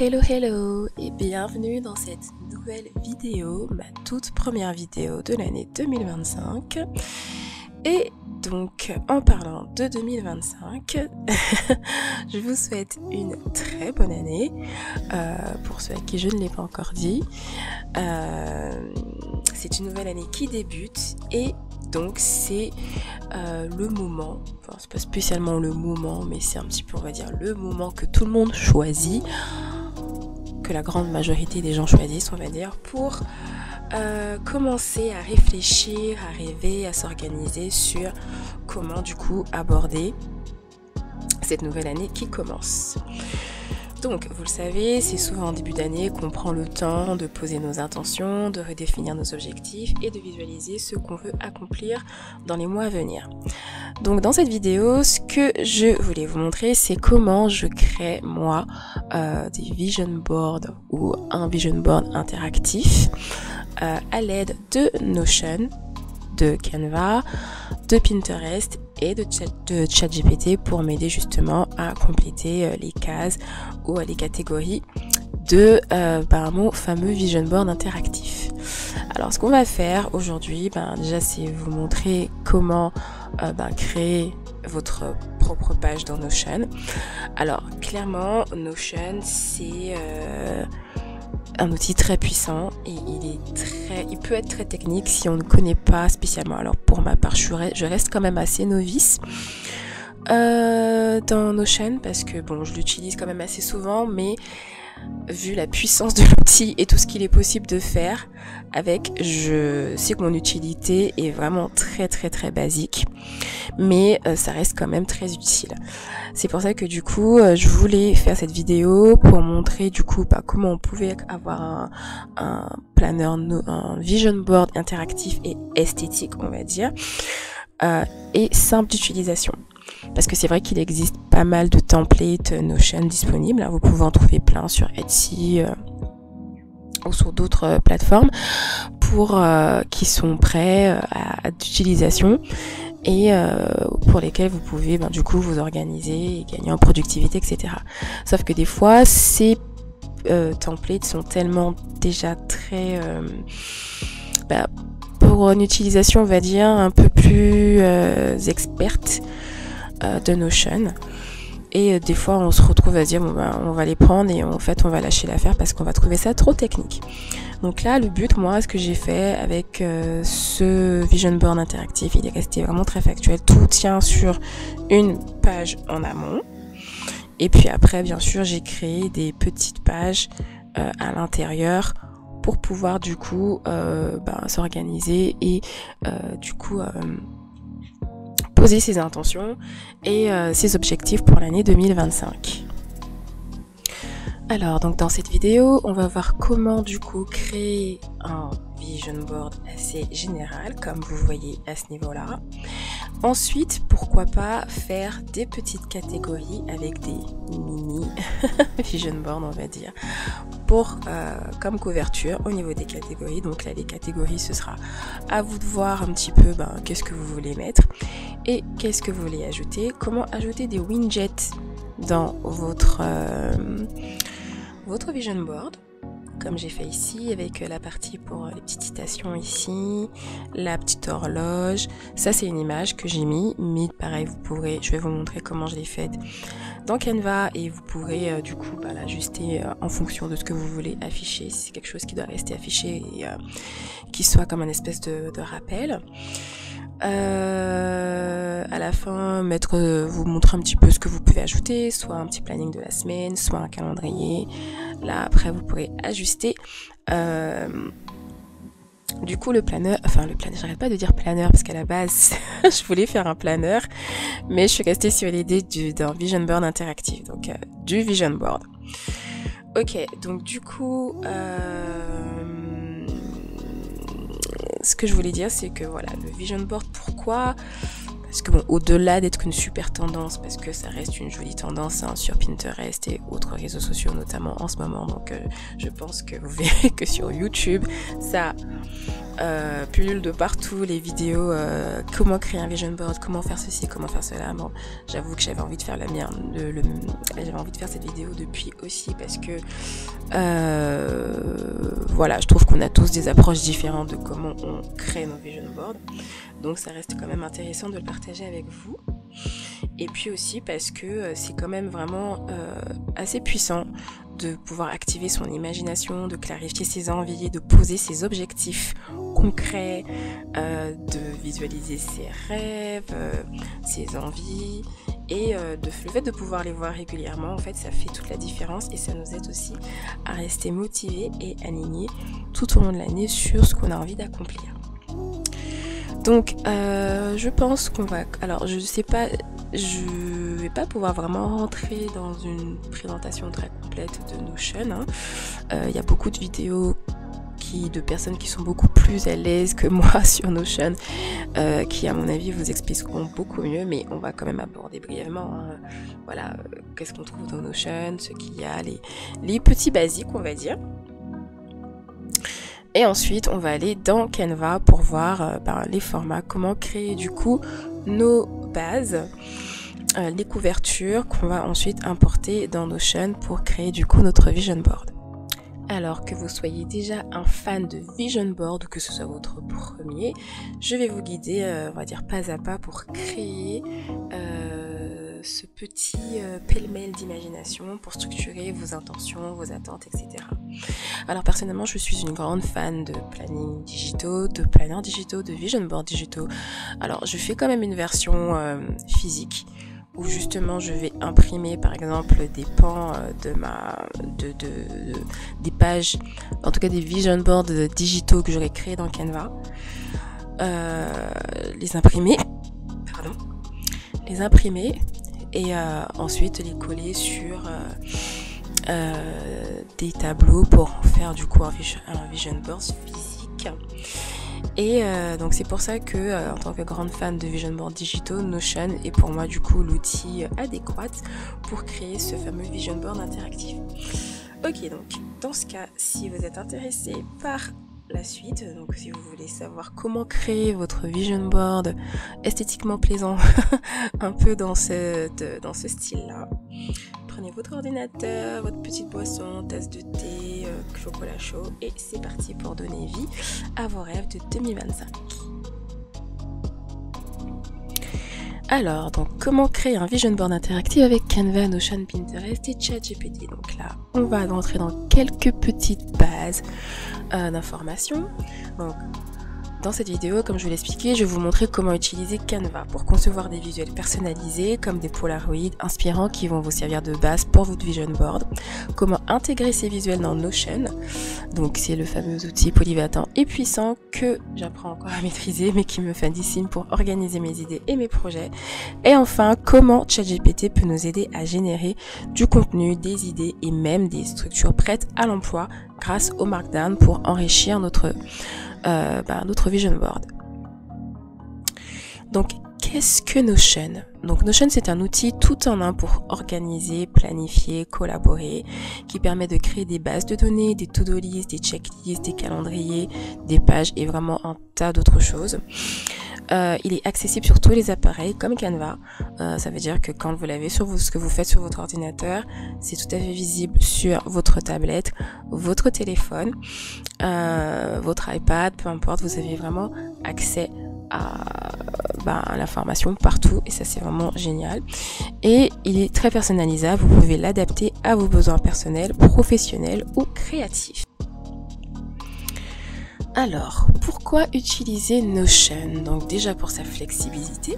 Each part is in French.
Hello et bienvenue dans cette nouvelle vidéo, ma toute première vidéo de l'année 2025. Et donc en parlant de 2025, je vous souhaite une très bonne année, pour ceux à qui je ne l'ai pas encore dit. C'est une nouvelle année qui débute et donc c'est le moment, enfin c'est pas spécialement le moment, mais c'est un petit peu on va dire le moment que tout le monde choisit, que la grande majorité des gens choisissent on va dire, pour commencer à réfléchir, à rêver, à s'organiser sur comment du coup aborder cette nouvelle année qui commence. Donc, vous le savez, c'est souvent en début d'année qu'on prend le temps de poser nos intentions, de redéfinir nos objectifs et de visualiser ce qu'on veut accomplir dans les mois à venir. Donc, dans cette vidéo, ce que je voulais vous montrer, c'est comment je crée, moi, des vision boards ou un vision board interactif à l'aide de Notion, de Canva, de Pinterest et de ChatGPT pour m'aider justement à compléter les cases ou les catégories de mon fameux vision board interactif. Alors ce qu'on va faire aujourd'hui, déjà c'est vous montrer comment créer votre propre page dans Notion. Alors clairement Notion c'est un outil très puissant et il peut être très technique si on ne connaît pas spécialement. Alors pour ma part, je reste quand même assez novice dans Notion parce que bon, je l'utilise quand même assez souvent, mais vu la puissance de l'outil et tout ce qu'il est possible de faire avec, je sais que mon utilité est vraiment très très très basique, mais ça reste quand même très utile. C'est pour ça que du coup je voulais faire cette vidéo pour montrer du coup comment on pouvait avoir un planner, un vision board interactif et esthétique on va dire, et simple d'utilisation. Parce que c'est vrai qu'il existe pas mal de templates Notion disponibles, vous pouvez en trouver plein sur Etsy ou sur d'autres plateformes qui sont prêts à d'utilisation et pour lesquels vous pouvez du coup vous organiser et gagner en productivité, etc. Sauf que des fois ces templates sont tellement déjà très pour une utilisation on va dire un peu plus experte de Notion, et des fois on se retrouve à se dire on va les prendre et en fait on va lâcher l'affaire parce qu'on va trouver ça trop technique. Donc là le but, moi ce que j'ai fait avec ce vision board interactif, il est resté vraiment très factuel, tout tient sur une page en amont et puis après bien sûr j'ai créé des petites pages à l'intérieur pour pouvoir du coup s'organiser et du coup poser ses intentions et ses objectifs pour l'année 2025. Alors donc dans cette vidéo on va voir comment du coup créer un vision board assez général comme vous voyez à ce niveau là. Ensuite pourquoi pas faire des petites catégories avec des mini vision board on va dire pour comme couverture au niveau des catégories. Donc là les catégories ce sera à vous de voir un petit peu qu'est-ce que vous voulez mettre et qu'est-ce que vous voulez ajouter, comment ajouter des widgets dans votre vision board comme j'ai fait ici avec la partie pour les petites citations ici, la petite horloge. Ça c'est une image que j'ai mis, mais pareil je vais vous montrer comment je l'ai faite dans Canva et vous pourrez du coup l'ajuster en fonction de ce que vous voulez afficher, si c'est quelque chose qui doit rester affiché et qui soit comme un espèce de rappel. À la fin vous montrer un petit peu ce que vous pouvez ajouter, soit un petit planning de la semaine, soit un calendrier. Là après vous pourrez ajuster du coup le planeur, j'arrête pas de dire planeur parce qu'à la base je voulais faire un planeur mais je suis restée sur l'idée d'un vision board interactif, donc du vision board. Ok, donc du coup ce que je voulais dire c'est que voilà, le vision board, pourquoi? Parce que au-delà d'être une super tendance, parce que ça reste une jolie tendance sur Pinterest et autres réseaux sociaux notamment en ce moment, donc je pense que vous verrez que sur YouTube ça pullulent de partout les vidéos comment créer un vision board, comment faire ceci, comment faire cela. Bon, j'avoue que j'avais envie de faire la mienne, j'avais envie de faire cette vidéo depuis aussi parce que voilà, je trouve qu'on a tous des approches différentes de comment on crée nos vision boards, donc ça reste quand même intéressant de le partager avec vous. Et puis aussi parce que c'est quand même vraiment assez puissant de pouvoir activer son imagination, de clarifier ses envies, de poser ses objectifs concrets, de visualiser ses rêves, ses envies. Et le fait de pouvoir les voir régulièrement, en fait, ça fait toute la différence et ça nous aide aussi à rester motivés et alignés tout au long de l'année sur ce qu'on a envie d'accomplir. Donc, je pense qu'on va... Alors, je sais pas, je vais pas pouvoir vraiment rentrer dans une présentation très complète de Notion. Il y a beaucoup de vidéos de personnes qui sont beaucoup plus à l'aise que moi sur Notion, qui à mon avis vous expliqueront beaucoup mieux, mais on va quand même aborder brièvement, voilà, qu'est-ce qu'on trouve dans Notion, ce qu'il y a, les petits basiques, on va dire. Et ensuite, on va aller dans Canva pour voir les formats, comment créer du coup nos bases, les couvertures qu'on va ensuite importer dans Notion pour créer du coup notre vision board. Alors que vous soyez déjà un fan de vision board ou que ce soit votre premier, je vais vous guider, on va dire pas à pas pour créer ce petit pêle-mêle d'imagination pour structurer vos intentions, vos attentes, etc. Alors personnellement, je suis une grande fan de planning digitaux, de planners digitaux, de vision board digitaux. Alors je fais quand même une version physique où justement je vais imprimer par exemple des pans des pages, en tout cas des vision boards digitaux que j'aurais créés dans Canva, les imprimer et ensuite les coller sur des tableaux pour en faire du coup un vision board physique. Et donc c'est pour ça que en tant que grande fan de vision board digitaux, Notion est pour moi du coup l'outil adéquat pour créer ce fameux vision board interactif. Ok, donc dans ce cas, si vous êtes intéressé par la suite, donc si vous voulez savoir comment créer votre vision board esthétiquement plaisant un peu dans ce style-là, prenez votre ordinateur, votre petite boisson, tasse de thé, chocolat chaud et c'est parti pour donner vie à vos rêves de 2025. Alors, donc comment créer un vision board interactif avec Canva, Notion, Pinterest et ChatGPT. Donc là, on va rentrer dans quelques petites bases d'informations. Donc, dans cette vidéo, comme je vous l'ai expliqué, je vais vous montrer comment utiliser Canva pour concevoir des visuels personnalisés comme des Polaroids inspirants qui vont vous servir de base pour votre vision board. Comment intégrer ces visuels dans Notion. Donc c'est le fameux outil polyvalent et puissant que j'apprends encore à maîtriser mais qui me fascine pour organiser mes idées et mes projets. Et enfin, comment ChatGPT peut nous aider à générer du contenu, des idées et même des structures prêtes à l'emploi grâce au Markdown pour enrichir notre vision board. Donc, qu'est-ce que Notion? Donc, Notion, c'est un outil tout en un pour organiser, planifier, collaborer, qui permet de créer des bases de données, des to-do lists, des checklists, des calendriers, des pages et vraiment un tas d'autres choses. Il est accessible sur tous les appareils comme Canva. Ça veut dire que quand vous l'avez sur ce que vous faites sur votre ordinateur, c'est tout à fait visible sur votre tablette, votre téléphone, votre iPad, peu importe, vous avez vraiment accès à l'information partout et ça c'est vraiment génial. Et il est très personnalisable, vous pouvez l'adapter à vos besoins personnels, professionnels ou créatifs. Alors, pourquoi utiliser Notion? Donc déjà pour sa flexibilité,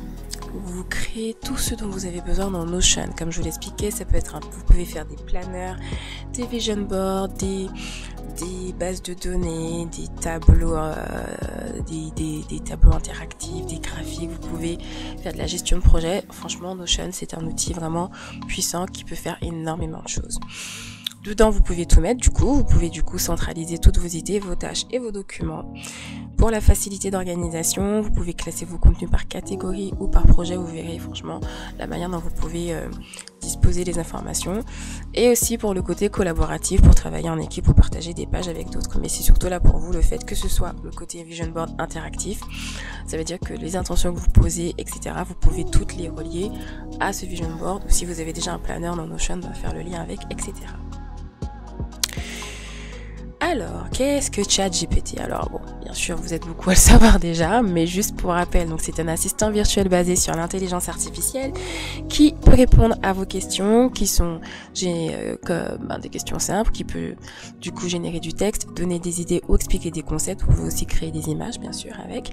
vous créez tout ce dont vous avez besoin dans Notion. Comme je vous l'expliquais, ça peut être vous pouvez faire des planners, des vision boards, des bases de données, des tableaux, des tableaux interactifs, des graphiques. Vous pouvez faire de la gestion de projet. Franchement, Notion, c'est un outil vraiment puissant qui peut faire énormément de choses. Dedans, vous pouvez tout mettre, vous pouvez centraliser toutes vos idées, vos tâches et vos documents. Pour la facilité d'organisation, vous pouvez classer vos contenus par catégorie ou par projet. Vous verrez franchement la manière dont vous pouvez disposer les informations, et aussi pour le côté collaboratif, pour travailler en équipe ou partager des pages avec d'autres. Mais c'est surtout là pour vous le fait que ce soit le côté vision board interactif. Ça veut dire que les intentions que vous posez, etc., vous pouvez toutes les relier à ce vision board, ou si vous avez déjà un planner dans Notion, faire le lien avec, etc. Alors, qu'est-ce que ChatGPT? Alors bon, bien sûr, vous êtes beaucoup à le savoir déjà, mais juste pour rappel, donc c'est un assistant virtuel basé sur l'intelligence artificielle qui peut répondre à vos questions, qui sont comme des questions simples, qui peut du coup générer du texte, donner des idées ou expliquer des concepts. Vous pouvez aussi créer des images, bien sûr, avec.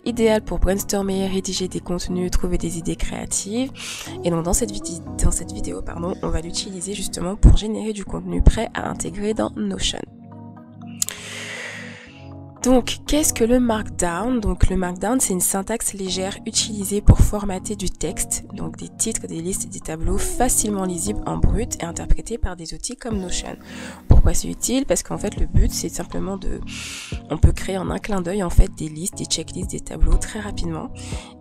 Idéal pour brainstormer, rédiger des contenus, trouver des idées créatives. Et donc dans cette vidéo, on va l'utiliser justement pour générer du contenu prêt à intégrer dans Notion. Donc, qu'est-ce que le Markdown? Donc, le Markdown, c'est une syntaxe légère utilisée pour formater du texte, donc des titres, des listes, des tableaux facilement lisibles en brut et interprétés par des outils comme Notion. Pourquoi c'est utile? Parce qu'en fait, le but, c'est simplement on peut créer en un clin d'œil, en fait, des listes, des checklists, des tableaux très rapidement.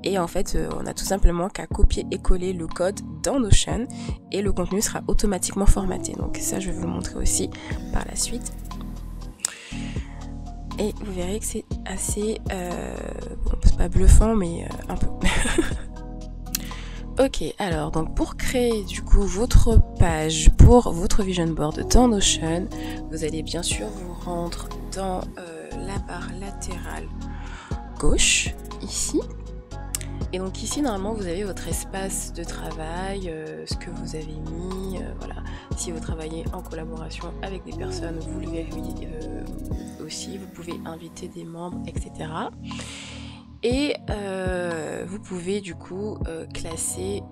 Et en fait, on a tout simplement qu'à copier et coller le code dans Notion et le contenu sera automatiquement formaté. Donc, ça, je vais vous le montrer aussi par la suite. Et vous verrez que c'est assez, c'est pas bluffant, mais un peu. Ok, alors donc pour créer du coup votre page pour votre vision board dans Notion, vous allez bien sûr vous rendre dans la barre latérale gauche, ici. Et donc ici, normalement, vous avez votre espace de travail, ce que vous avez mis, voilà. Si vous travaillez en collaboration avec des personnes, vous le verrez aussi. Vous pouvez inviter des membres, etc. Et vous pouvez du coup classer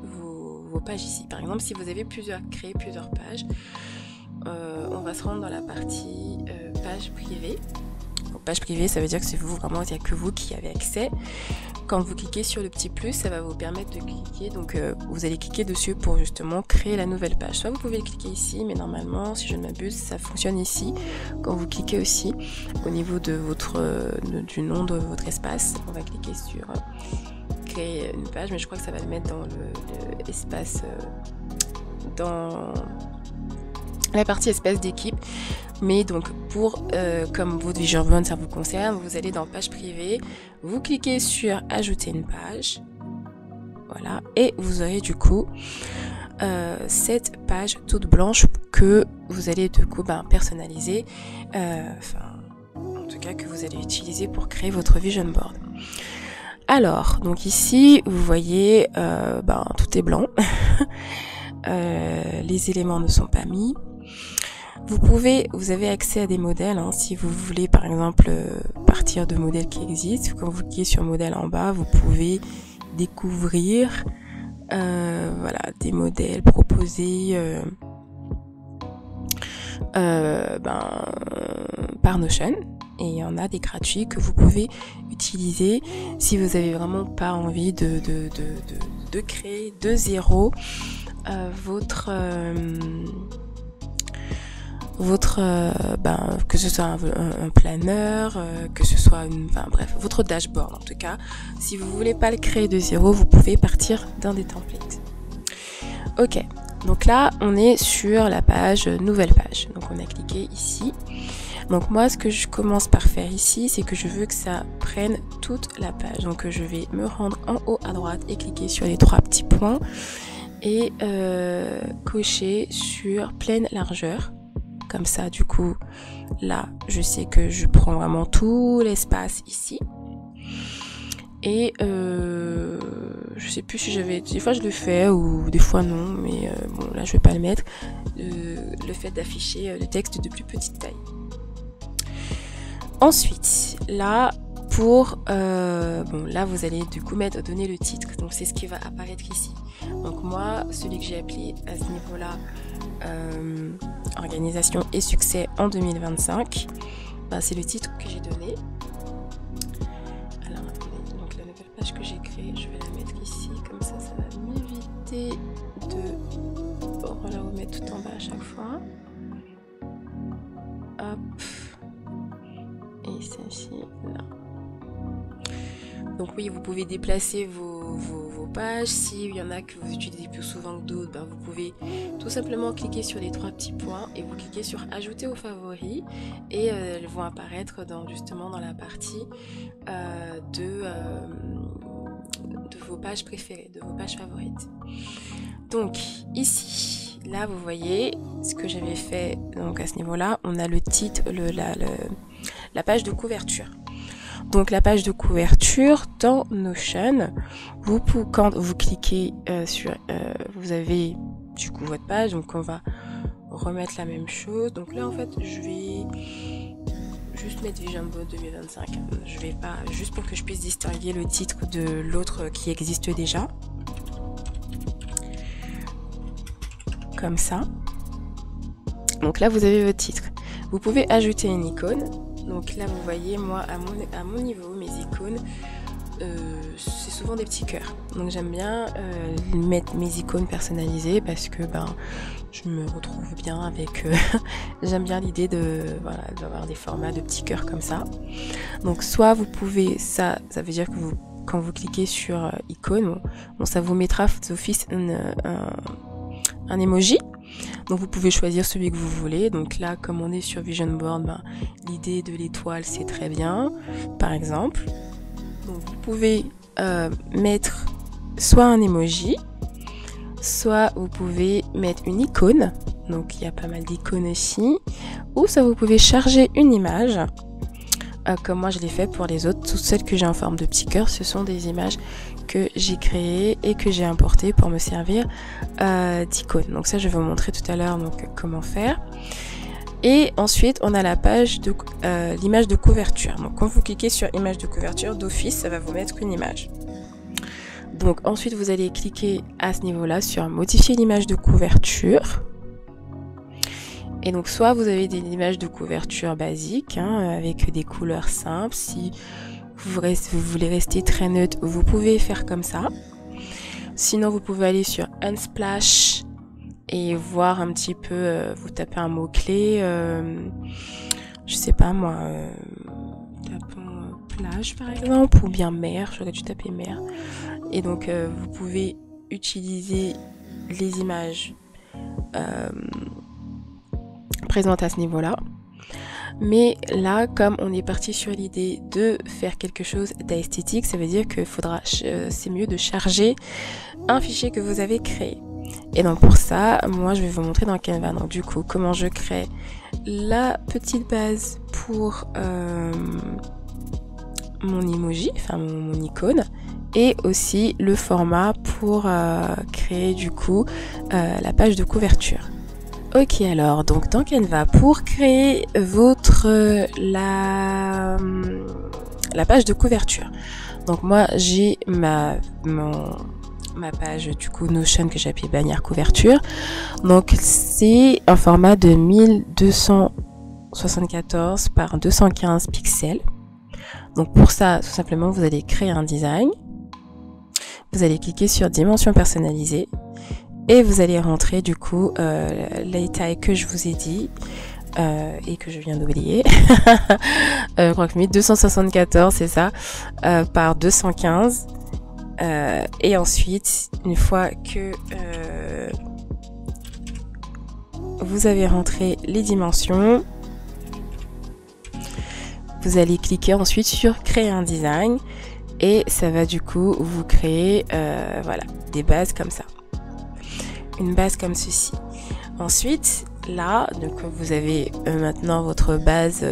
vos pages ici. Par exemple, si vous avez créé plusieurs pages, on va se rendre dans la partie page privée. Donc, page privée, ça veut dire que c'est vous, vraiment, il n'y a que vous qui avez accès. Quand vous cliquez sur le petit plus, ça va vous permettre de cliquer. Donc, vous allez cliquer dessus pour justement créer la nouvelle page. Soit vous pouvez le cliquer ici, mais normalement, si je ne m'abuse, ça fonctionne ici. Quand vous cliquez aussi au niveau de du nom de votre espace, on va cliquer sur créer une page, mais je crois que ça va le mettre dans l'espace, dans la partie espace d'équipe. Mais donc comme votre vision board ça vous concerne, vous allez dans page privée, vous cliquez sur ajouter une page, voilà, et vous aurez du coup cette page toute blanche que vous allez du coup personnaliser, en tout cas que vous allez utiliser pour créer votre vision board. Alors donc ici vous voyez tout est blanc. Les éléments ne sont pas mis. Vous avez accès à des modèles, si vous voulez par exemple partir de modèles qui existent. Quand vous cliquez sur modèle en bas, vous pouvez découvrir des modèles proposés par Notion. Et il y en a des gratuits que vous pouvez utiliser si vous avez vraiment pas envie de créer de zéro que ce soit un planeur, que ce soit votre dashboard en tout cas. Si vous voulez pas le créer de zéro, vous pouvez partir d'un des templates. Ok, donc là on est sur la page nouvelle page. Donc on a cliqué ici. Donc moi ce que je commence par faire ici, c'est que je veux que ça prenne toute la page. Donc je vais me rendre en haut à droite et cliquer sur les 3 petits points et cocher sur pleine largeur. Comme ça, du coup, là, je sais que je prends vraiment tout l'espace ici. Et je sais plus si des fois je le fais ou des fois non, mais là je vais pas le mettre. Le fait d'afficher le texte de plus petite taille. Ensuite, là, là vous allez du coup donner le titre. Donc c'est ce qui va apparaître ici. Donc moi, celui que j'ai appelé à ce niveau-là, organisation et succès en 2025, c'est le titre que j'ai donné. Alors donc la nouvelle page que j'ai créée, je vais la mettre ici, comme ça va m'éviter de la remettre tout en bas à chaque fois. Hop, et celle-ci là. Donc oui, vous pouvez déplacer vos pages. S'il y en a que vous utilisez plus souvent que d'autres, ben, vous pouvez tout simplement cliquer sur les 3 petits points et vous cliquez sur ajouter aux favoris et elles vont apparaître justement dans la partie de vos pages préférées, de vos pages favorites. Donc ici, là vous voyez ce que j'avais fait. Donc à ce niveau-là, on a le titre, la page de couverture. Donc la page de couverture dans Notion, quand vous cliquez sur, vous avez du coup votre page, donc on va remettre la même chose. Donc là en fait je vais juste mettre Vision Board 2025. Je vais pas, juste pour que je puisse distinguer le titre de l'autre qui existe déjà. Comme ça. Donc là vous avez votre titre. Vous pouvez ajouter une icône. Donc là vous voyez, moi à mon niveau, mes icônes, c'est souvent des petits cœurs. Donc j'aime bien mettre mes icônes personnalisées parce que je me retrouve bien avec... j'aime bien l'idée d'avoir des formats de petits cœurs comme ça. Donc soit vous pouvez, ça veut dire que quand vous cliquez sur icône, ça vous mettra d'office un emoji. Donc vous pouvez choisir celui que vous voulez. Donc là, comme on est sur Vision Board, l'idée de l'étoile c'est très bien, par exemple. Donc vous pouvez mettre soit un emoji, soit vous pouvez mettre une icône. Donc il y a pas mal d'icônes ici. Ou soit vous pouvez charger une image, comme moi je l'ai fait pour les autres. Toutes celles que j'ai en forme de petit cœur, ce sont des images que j'ai créées et que j'ai importées pour me servir d'icône. Donc ça je vais vous montrer tout à l'heure comment faire. Et ensuite on a la page de l'image de couverture. Donc quand vous cliquez sur image de couverture, d'office ça va vous mettre une image. Donc ensuite vous allez cliquer à ce niveau là sur modifier l'image de couverture. Et donc soit vous avez des images de couverture basiques avec des couleurs simples. Si vous voulez rester très neutre, vous pouvez faire comme ça. Sinon vous pouvez aller sur Unsplash et voir un petit peu, vous tapez un mot-clé, je sais pas moi, tapons plage par exemple, ou bien mer, j'aurais dû taper mer. Et donc vous pouvez utiliser les images présentes à ce niveau-là. Mais là, comme on est parti sur l'idée de faire quelque chose d'esthétique, ça veut dire que c'est mieux de charger un fichier que vous avez créé. Et donc pour ça, moi je vais vous montrer dans Canva. Donc du coup, comment je crée la petite base pour mon emoji, enfin mon icône, et aussi le format pour créer du coup la page de couverture. Ok, alors donc dans Canva, pour créer la page de couverture, donc moi j'ai ma page du coup Notion que j'ai appelée bannière couverture. Donc c'est un format de 1274 par 215 pixels. Donc pour ça, tout simplement, vous allez créer un design. Vous allez cliquer sur dimension personnalisée. Et vous allez rentrer du coup les tailles que je vous ai dit et que je viens d'oublier. Je crois que 1274 c'est ça, par 215. Et ensuite, une fois que vous avez rentré les dimensions, vous allez cliquer ensuite sur créer un design et ça va du coup vous créer voilà, des bases comme ça. Une base comme ceci. Ensuite, là, donc vous avez maintenant votre base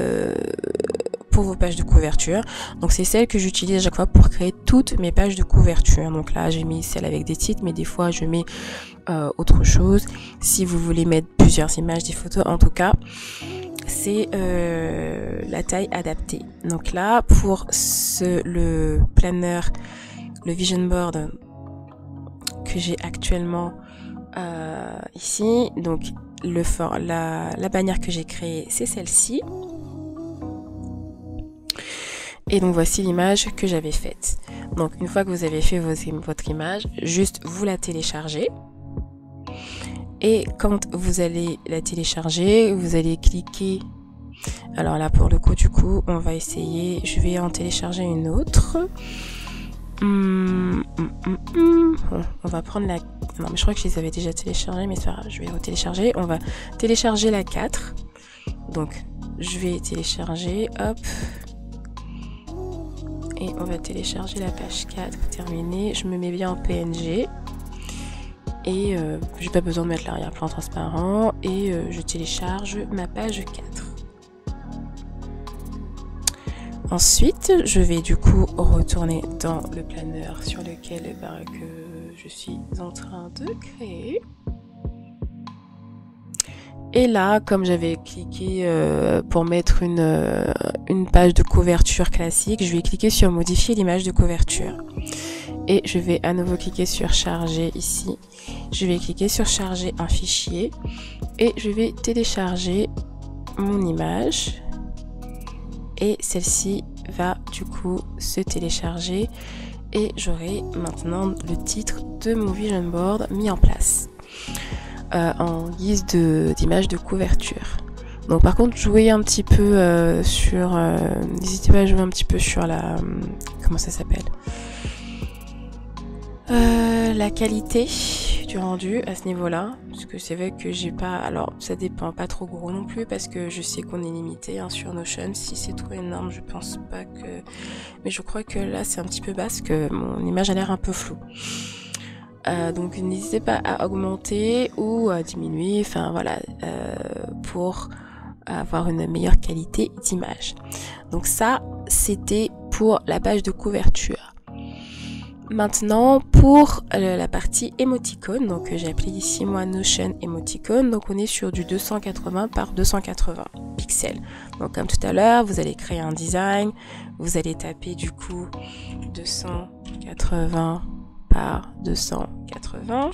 pour vos pages de couverture. Donc c'est celle que j'utilise à chaque fois pour créer toutes mes pages de couverture. Donc là, j'ai mis celle avec des titres, mais des fois je mets autre chose. Si vous voulez mettre plusieurs images, des photos, en tout cas, c'est la taille adaptée. Donc là, pour le planner, le vision board que j'ai actuellement ici, donc la bannière que j'ai créée, c'est celle-ci. Et donc voici l'image que j'avais faite. Donc une fois que vous avez fait votre image, juste vous la téléchargez. Et quand vous allez la télécharger, vous allez cliquer. Alors là pour le coup, du coup, on va essayer. Je vais en télécharger une autre. Bon, on va prendre la... Non, mais je crois que je les avais déjà téléchargés, mais c'est pas grave, je vais retélécharger. On va télécharger la 4. Donc, je vais télécharger, hop. Et on va télécharger la page 4, terminé. Je me mets bien en PNG. Et j'ai pas besoin de mettre l'arrière-plan transparent. Et je télécharge ma page 4. Ensuite, je vais du coup retourner dans le planeur sur lequel que je suis en train de créer. Et là, comme j'avais cliqué pour mettre une page de couverture classique, je vais cliquer sur modifier l'image de couverture. Et je vais à nouveau cliquer sur charger ici. Je vais cliquer sur charger un fichier. Et je vais télécharger mon image. Et celle-ci va du coup se télécharger. Et j'aurai maintenant le titre de mon vision board mis en place. En guise d'image de couverture. Donc par contre jouez un petit peu sur... n'hésitez pas à jouer un petit peu sur la... comment ça s'appelle, la qualité du rendu à ce niveau-là. Parce que c'est vrai que j'ai pas... Alors ça dépend, pas trop gros non plus, parce que je sais qu'on est limité sur Notion. Si c'est trop énorme, je pense pas que... Mais je crois que là c'est un petit peu bas, parce que mon image a l'air un peu floue. Donc n'hésitez pas à augmenter ou à diminuer, enfin voilà, pour avoir une meilleure qualité d'image. Donc ça, c'était pour la page de couverture. Maintenant, pour la partie émoticône, donc j'ai appelé ici moi Notion émoticône, donc on est sur du 280 par 280 pixels. Donc comme tout à l'heure, vous allez créer un design, vous allez taper du coup 280 par 280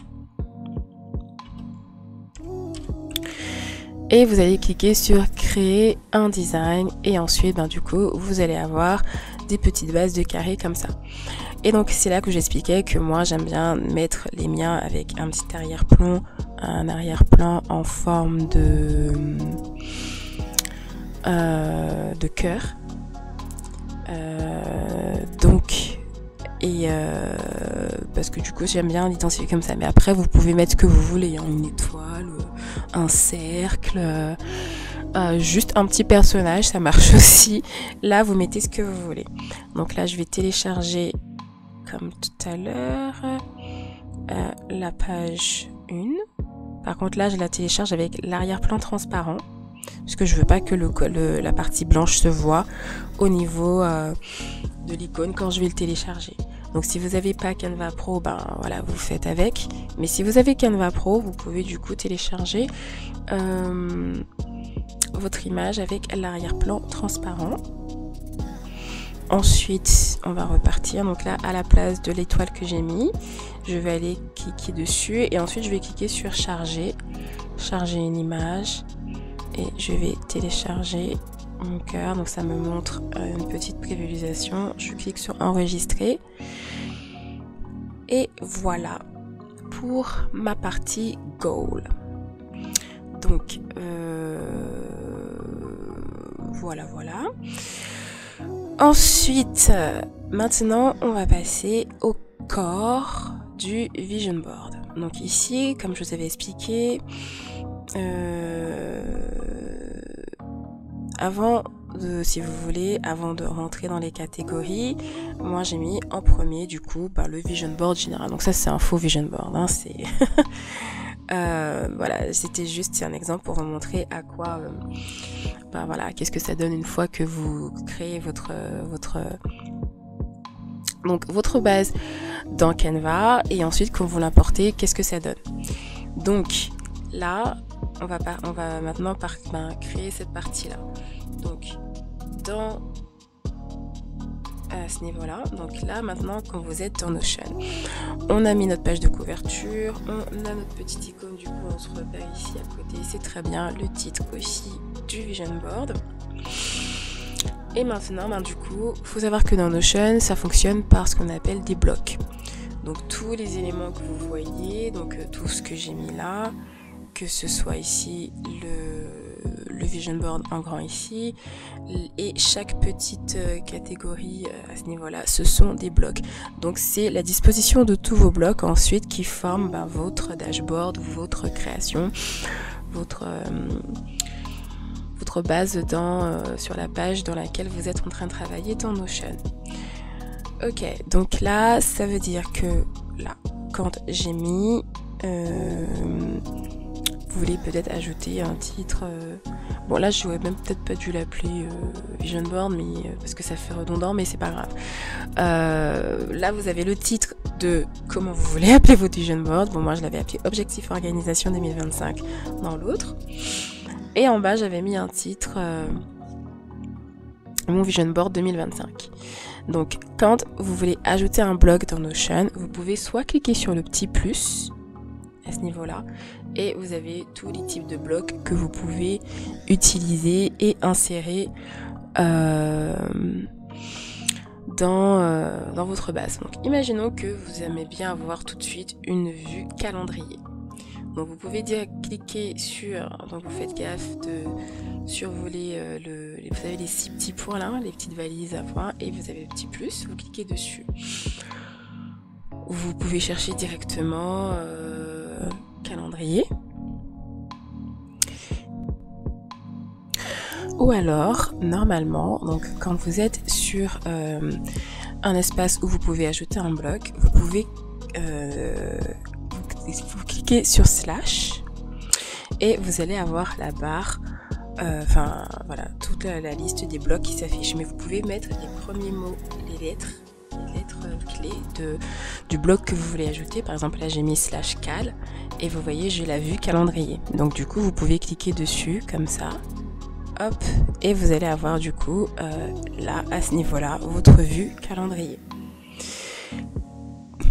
et vous allez cliquer sur créer un design et ensuite du coup vous allez avoir des petites bases de carrés comme ça. Et donc c'est là que j'expliquais que moi j'aime bien mettre les miens avec un petit arrière-plan, un arrière-plan en forme de cœur. Donc et parce que du coup j'aime bien l'identifier comme ça, mais après vous pouvez mettre ce que vous voulez, une étoile, un cercle, juste un petit personnage, ça marche aussi. Là vous mettez ce que vous voulez. Donc là je vais télécharger comme tout à l'heure la page 1. Par contre là je la télécharge avec l'arrière-plan transparent, parce que je veux pas que la partie blanche se voit au niveau de l'icône quand je vais le télécharger. Donc si vous n'avez pas Canva Pro, voilà, vous faites avec. Mais si vous avez Canva Pro, vous pouvez du coup télécharger votre image avec l'arrière-plan transparent. Ensuite, on va repartir. Donc là, à la place de l'étoile que j'ai mis, je vais aller cliquer dessus et ensuite je vais cliquer sur charger, charger une image et je vais télécharger mon cœur. Donc ça me montre une petite prévisualisation. Je clique sur enregistrer et voilà pour ma partie goal. Donc voilà. Ensuite, maintenant on va passer au corps du vision board. Donc ici, comme je vous avais expliqué, si vous voulez, avant de rentrer dans les catégories, moi j'ai mis en premier du coup le vision board général. Donc ça c'est un faux vision board, c'est voilà, c'était juste un exemple pour vous montrer à quoi voilà, qu'est-ce que ça donne une fois que vous créez votre base dans Canva et ensuite quand vous l'importez, qu'est-ce que ça donne. Donc là on va maintenant créer cette partie là. Donc à ce niveau là, donc là maintenant quand vous êtes dans Notion, on a mis notre page de couverture, on a notre petite icône, du coup on se repère ici à côté, c'est très bien, le titre aussi du vision board. Et maintenant du coup faut savoir que dans Notion ça fonctionne par ce qu'on appelle des blocs. Donc tous les éléments que vous voyez, donc tout ce que j'ai mis là, que ce soit ici le vision board en grand ici, et chaque petite catégorie à ce niveau-là, ce sont des blocs. Donc c'est la disposition de tous vos blocs ensuite qui forment votre dashboard, votre création, votre base sur la page dans laquelle vous êtes en train de travailler dans Notion. Ok, donc là, ça veut dire que là, quand j'ai mis, vous voulez peut-être ajouter un titre. Bon là, je n'aurais même peut-être pas dû l'appeler Vision Board, mais parce que ça fait redondant, mais c'est pas grave. Là, vous avez le titre de comment vous voulez appeler votre Vision Board. Bon, moi, je l'avais appelé Objectif Organisation 2025 dans l'autre. Et en bas, j'avais mis un titre, mon Vision Board 2025. Donc, quand vous voulez ajouter un bloc dans Notion, vous pouvez soit cliquer sur le petit plus à ce niveau-là, et vous avez tous les types de blocs que vous pouvez utiliser et insérer dans votre base. Donc, imaginons que vous aimez bien avoir tout de suite une vue calendrier. Donc vous pouvez cliquer sur, donc vous faites gaffe de survoler vous avez les 6 petits points là, les petites valises à points, et vous avez le petit plus, vous cliquez dessus. Vous pouvez chercher directement calendrier. Ou alors, normalement, donc quand vous êtes sur un espace où vous pouvez ajouter un bloc, vous pouvez vous cliquez sur slash et vous allez avoir la barre, voilà, toute la liste des blocs qui s'affichent. Mais vous pouvez mettre les premiers mots, les lettres clés du bloc que vous voulez ajouter. Par exemple, là j'ai mis slash cal et vous voyez, j'ai la vue calendrier. Donc du coup, vous pouvez cliquer dessus comme ça. Hop, et vous allez avoir du coup, là, à ce niveau-là, votre vue calendrier.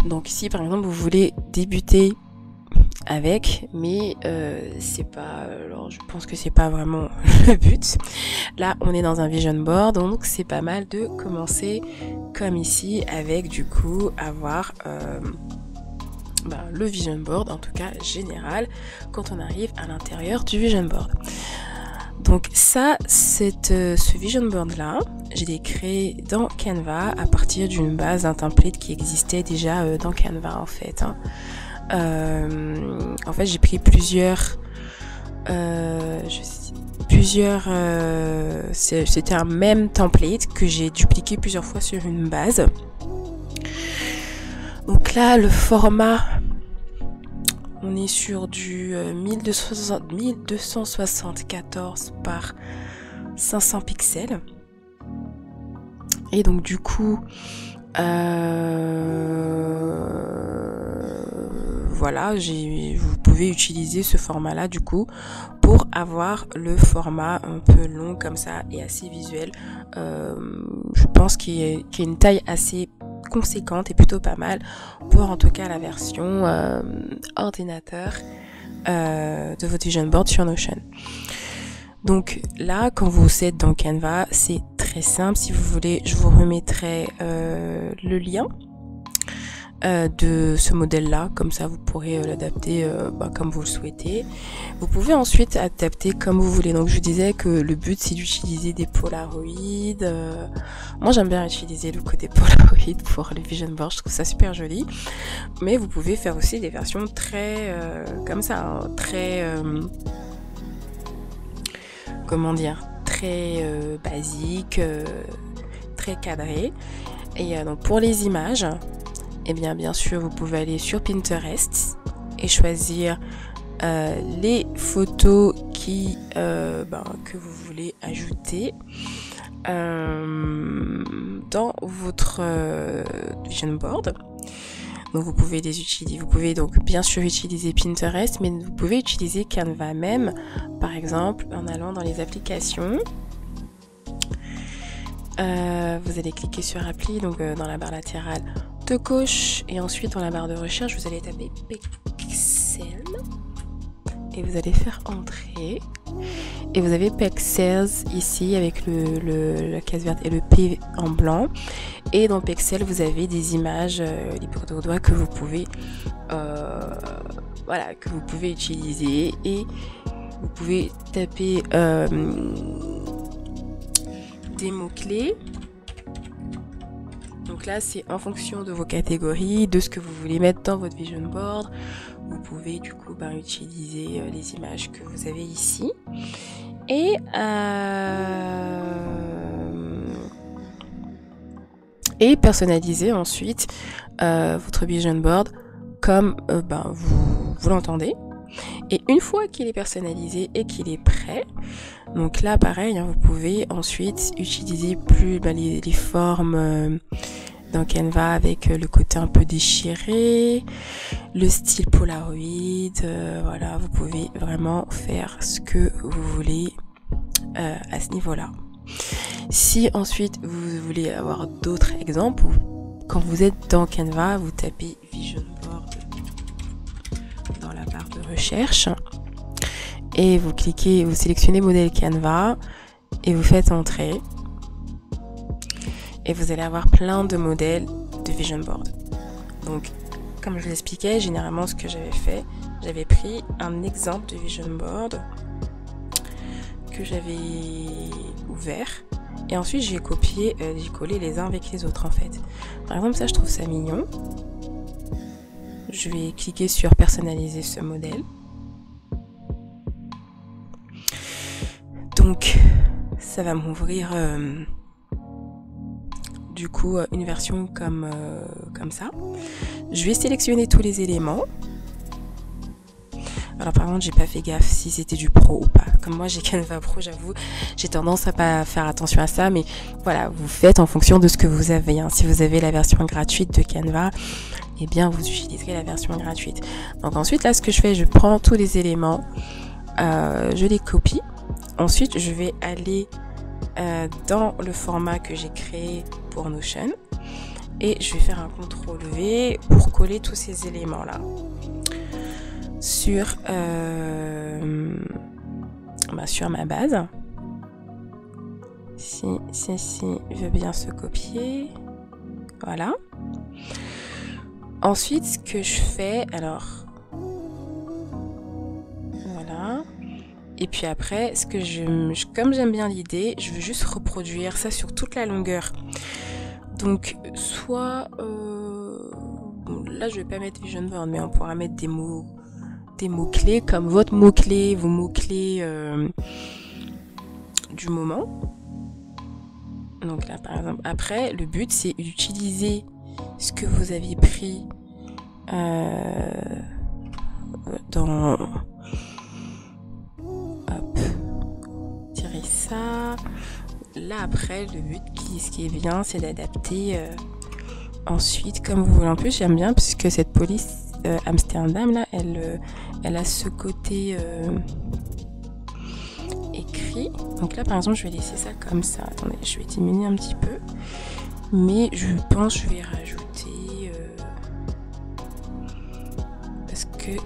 Donc ici, par exemple, vous voulez débuter avec, mais c'est pas, alors je pense que c'est pas vraiment le but. Là, on est dans un vision board, donc c'est pas mal de commencer comme ici, avec du coup avoir le vision board, en tout cas général, quand on arrive à l'intérieur du vision board. Donc ça, ce vision board là, je l'ai créé dans Canva à partir d'une base, d'un template qui existait déjà dans Canva en fait. En fait, j'ai pris c'était un même template que j'ai dupliqué plusieurs fois sur une base. Donc là, le format, on est sur du 1274 par 500 pixels. Et donc du coup, voilà, vous pouvez utiliser ce format-là du coup pour avoir le format un peu long comme ça et assez visuel. Je pense qu'il y a une taille assez conséquente et plutôt pas mal pour en tout cas la version ordinateur de votre vision board sur Notion. Donc là, quand vous êtes dans Canva, c'est très simple. Si vous voulez, je vous remettrai le lien de ce modèle-là. Comme ça, vous pourrez l'adapter comme vous le souhaitez. Vous pouvez ensuite adapter comme vous voulez. Donc, je vous disais que le but, c'est d'utiliser des Polaroid. Moi, j'aime bien utiliser le côté Polaroid pour les vision boards. Je trouve ça super joli. Mais vous pouvez faire aussi des versions très comme ça, très très basique, très cadré. Et donc pour les images, eh bien sûr vous pouvez aller sur Pinterest et choisir les photos que vous voulez ajouter dans votre vision board. Donc vous pouvez les utiliser, vous pouvez donc bien sûr utiliser Pinterest, mais vous pouvez utiliser Canva même, par exemple en allant dans les applications. Vous allez cliquer sur appli, donc dans la barre latérale de gauche, et ensuite dans la barre de recherche vous allez taper Pexels et vous allez faire entrée. Et vous avez Pexels ici avec la case verte et le P en blanc. Et dans Pexels, vous avez des images libres de doigts que vous pouvez utiliser. Et vous pouvez taper des mots-clés. Donc là, c'est en fonction de vos catégories, de ce que vous voulez mettre dans votre vision board. Vous pouvez du coup utiliser les images que vous avez ici. Et personnaliser ensuite votre vision board comme vous l'entendez. Et une fois qu'il est personnalisé et qu'il est prêt, donc là pareil, vous pouvez ensuite utiliser plus les formes dans Canva avec le côté un peu déchiré, le style Polaroid, voilà, vous pouvez vraiment faire ce que vous voulez à ce niveau-là. Si ensuite vous voulez avoir d'autres exemples, quand vous êtes dans Canva, vous tapez Vision Board dans la barre de recherche et vous cliquez, vous sélectionnez modèle Canva et vous faites entrer et vous allez avoir plein de modèles de Vision Board. Donc comme je vous l'expliquais, généralement ce que j'avais fait, j'avais pris un exemple de Vision Board que j'avais ouvert et ensuite j'ai copié, j'ai collé les uns avec les autres en fait. Par exemple ça je trouve ça mignon. Je vais cliquer sur personnaliser ce modèle. Donc ça va m'ouvrir du coup une version comme ça. Je vais sélectionner tous les éléments. Alors par contre j'ai pas fait gaffe si c'était du pro ou pas. Comme moi j'ai Canva Pro, j'avoue, j'ai tendance à pas faire attention à ça, mais voilà, vous faites en fonction de ce que vous avez. Si vous avez la version gratuite de Canva, eh bien vous utiliserez la version gratuite. Donc ensuite là ce que je fais, je prends tous les éléments, je les copie. Ensuite je vais aller dans le format que j'ai créé pour Notion et je vais faire un CTRL-V pour coller tous ces éléments là sur ma base. Si ceci veut bien se copier, voilà. Ensuite ce que je fais, alors voilà, et puis après ce que comme j'aime bien l'idée, je veux juste reproduire ça sur toute la longueur. Donc soit là je vais pas mettre Vision Board, mais on pourra mettre des mots-clés comme votre mot-clé, vos mots-clés du moment. Donc là par exemple, après le but c'est d'utiliser ce que vous aviez pris dans tirer ça. Là après le but ce qui est bien c'est d'adapter ensuite comme vous voulez. En plus j'aime bien puisque cette police Amsterdam là elle a ce côté écrit. Donc là par exemple je vais laisser ça comme ça. Attendez, je vais diminuer un petit peu, mais je pense que je vais rajouter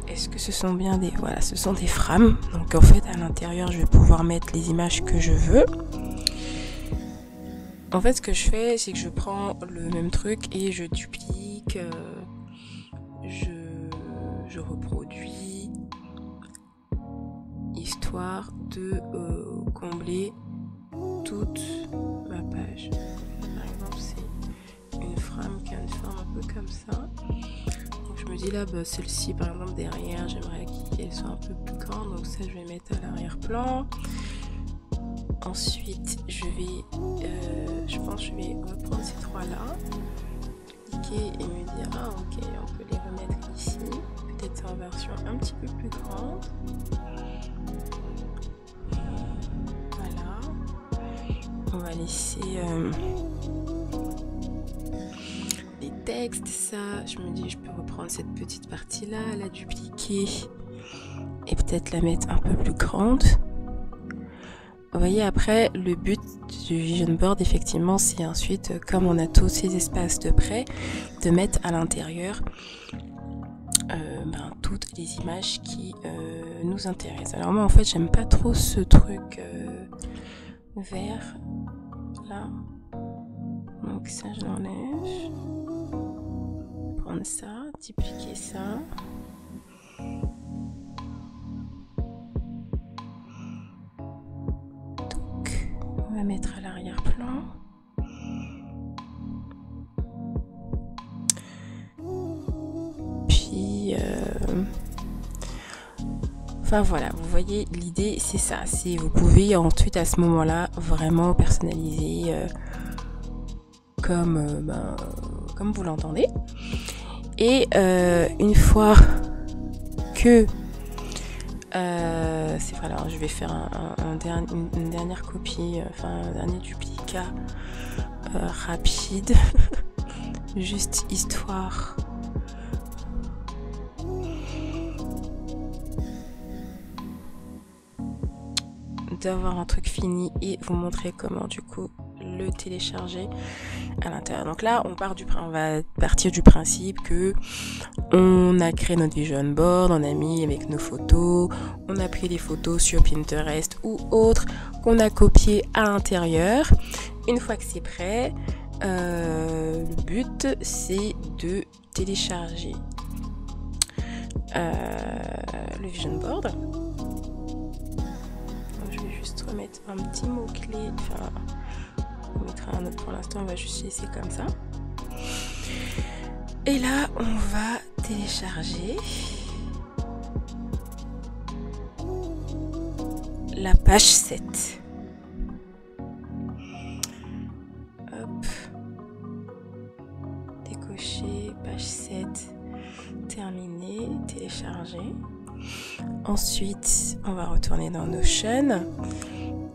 est-ce que ce sont bien des, voilà, ce sont des frames. Donc en fait à l'intérieur je vais pouvoir mettre les images que je veux. En fait ce que je fais c'est que je prends le même truc et je duplique, je reproduis, histoire de combler toute ma page. Par exemple c'est une frame qui a une forme un peu comme ça. Donc je me dis là celle-ci par exemple derrière j'aimerais qu'elle soit un peu plus grande, donc ça je vais mettre à l'arrière-plan. Ensuite je pense que je vais reprendre ces trois là, cliquer et me dire ok on peut les remettre ici, peut-être en version un petit peu plus grande. Voilà, on va laisser les textes, ça je me dis je peux reprendre cette petite partie là, la dupliquer et peut-être la mettre un peu plus grande. Vous voyez, après le but du Vision Board effectivement c'est ensuite, comme on a tous ces espaces de près, de mettre à l'intérieur toutes les images qui nous intéressent. Alors moi en fait j'aime pas trop ce truc vert là, donc ça je l'enlève, prendre ça, dupliquer ça. va mettre à l'arrière-plan. Puis enfin voilà, vous voyez, l'idée c'est ça, c'est vous pouvez ensuite à ce moment-là vraiment personnaliser comme vous l'entendez. Et une fois que c'est vrai, alors je vais faire une dernière copie, enfin un dernier duplicat rapide, juste histoire d'avoir un truc fini et vous montrer comment du coup le télécharger à l'intérieur. Donc là on va partir du principe que on a créé notre vision board, on a mis avec nos photos, on a pris des photos sur Pinterest ou autre qu'on a copié à l'intérieur. Une fois que c'est prêt, le but c'est de télécharger le vision board. Je vais juste remettre un petit mot-clé, enfin on mettra un autre pour l'instant, on va juste laisser comme ça. Et là on va télécharger la page 7. Hop. Décocher, page 7, terminé, télécharger. Ensuite, on va retourner dans Notion.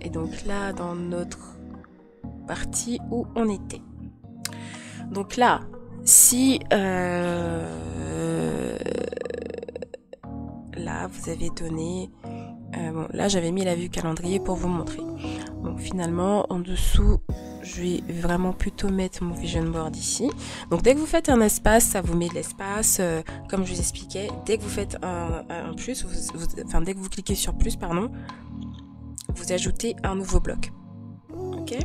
Et donc là, dans notre partie où on était. Donc là, si là, vous avez donné... bon, là, j'avais mis la vue calendrier pour vous montrer. Donc finalement, en dessous, je vais vraiment plutôt mettre mon vision board ici. Donc dès que vous faites un espace, ça vous met de l'espace. Comme je vous expliquais, dès que vous faites un plus, dès que vous cliquez sur plus, pardon, vous ajoutez un nouveau bloc. Ok.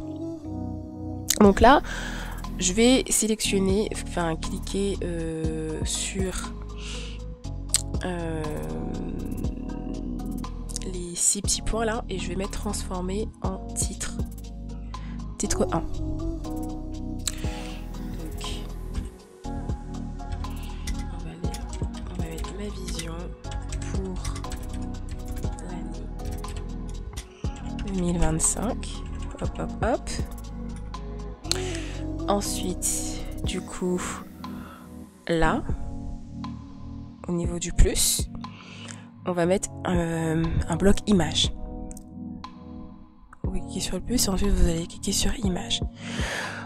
Donc là, je vais sélectionner, cliquer sur les 6 petits points là et je vais mettre transformer en titre 1. Donc on va mettre ma vision pour l'année 2025. Hop hop hop. Ensuite, du coup, là, au niveau du plus, on va mettre un bloc image. Vous cliquez sur le plus et ensuite vous allez cliquer sur image.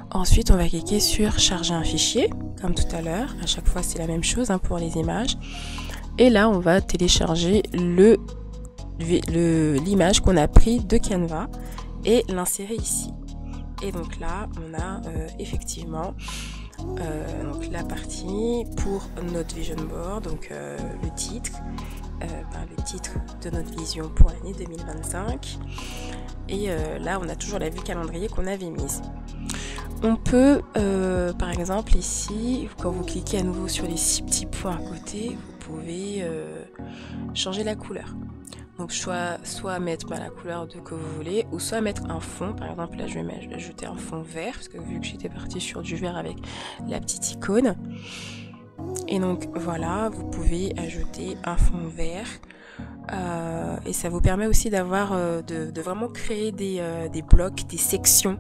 Ensuite, on va cliquer sur charger un fichier, comme tout à l'heure. À chaque fois, c'est la même chose pour les images. Et là, on va télécharger l'image qu'on a pris de Canva et l'insérer ici. Et donc là, on a effectivement donc la partie pour notre vision board, donc le titre de notre vision pour l'année 2025. Et là, on a toujours la vue calendrier qu'on avait mise. On peut, par exemple, ici, quand vous cliquez à nouveau sur les 6 petits points à côté, vous pouvez changer la couleur. Donc soit mettre la couleur que vous voulez, ou soit mettre un fond. Par exemple là je vais ajouter un fond vert, parce que vu que j'étais partie sur du vert avec la petite icône. Et donc voilà, vous pouvez ajouter un fond vert. Et ça vous permet aussi d'avoir de vraiment créer des blocs, des sections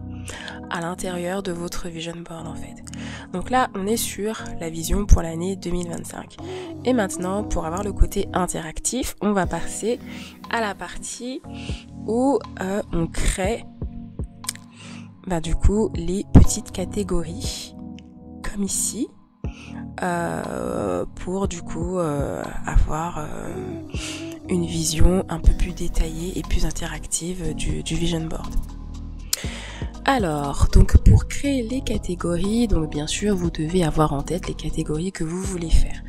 à l'intérieur de votre vision board en fait. Donc là on est sur la vision pour l'année 2025. Et maintenant, pour avoir le côté interactif, on va passer à la partie où on crée du coup les petites catégories comme ici pour du coup avoir une vision un peu plus détaillée et plus interactive du vision board. Alors, donc pour créer les catégories, donc bien sûr vous devez avoir en tête les catégories que vous voulez faire.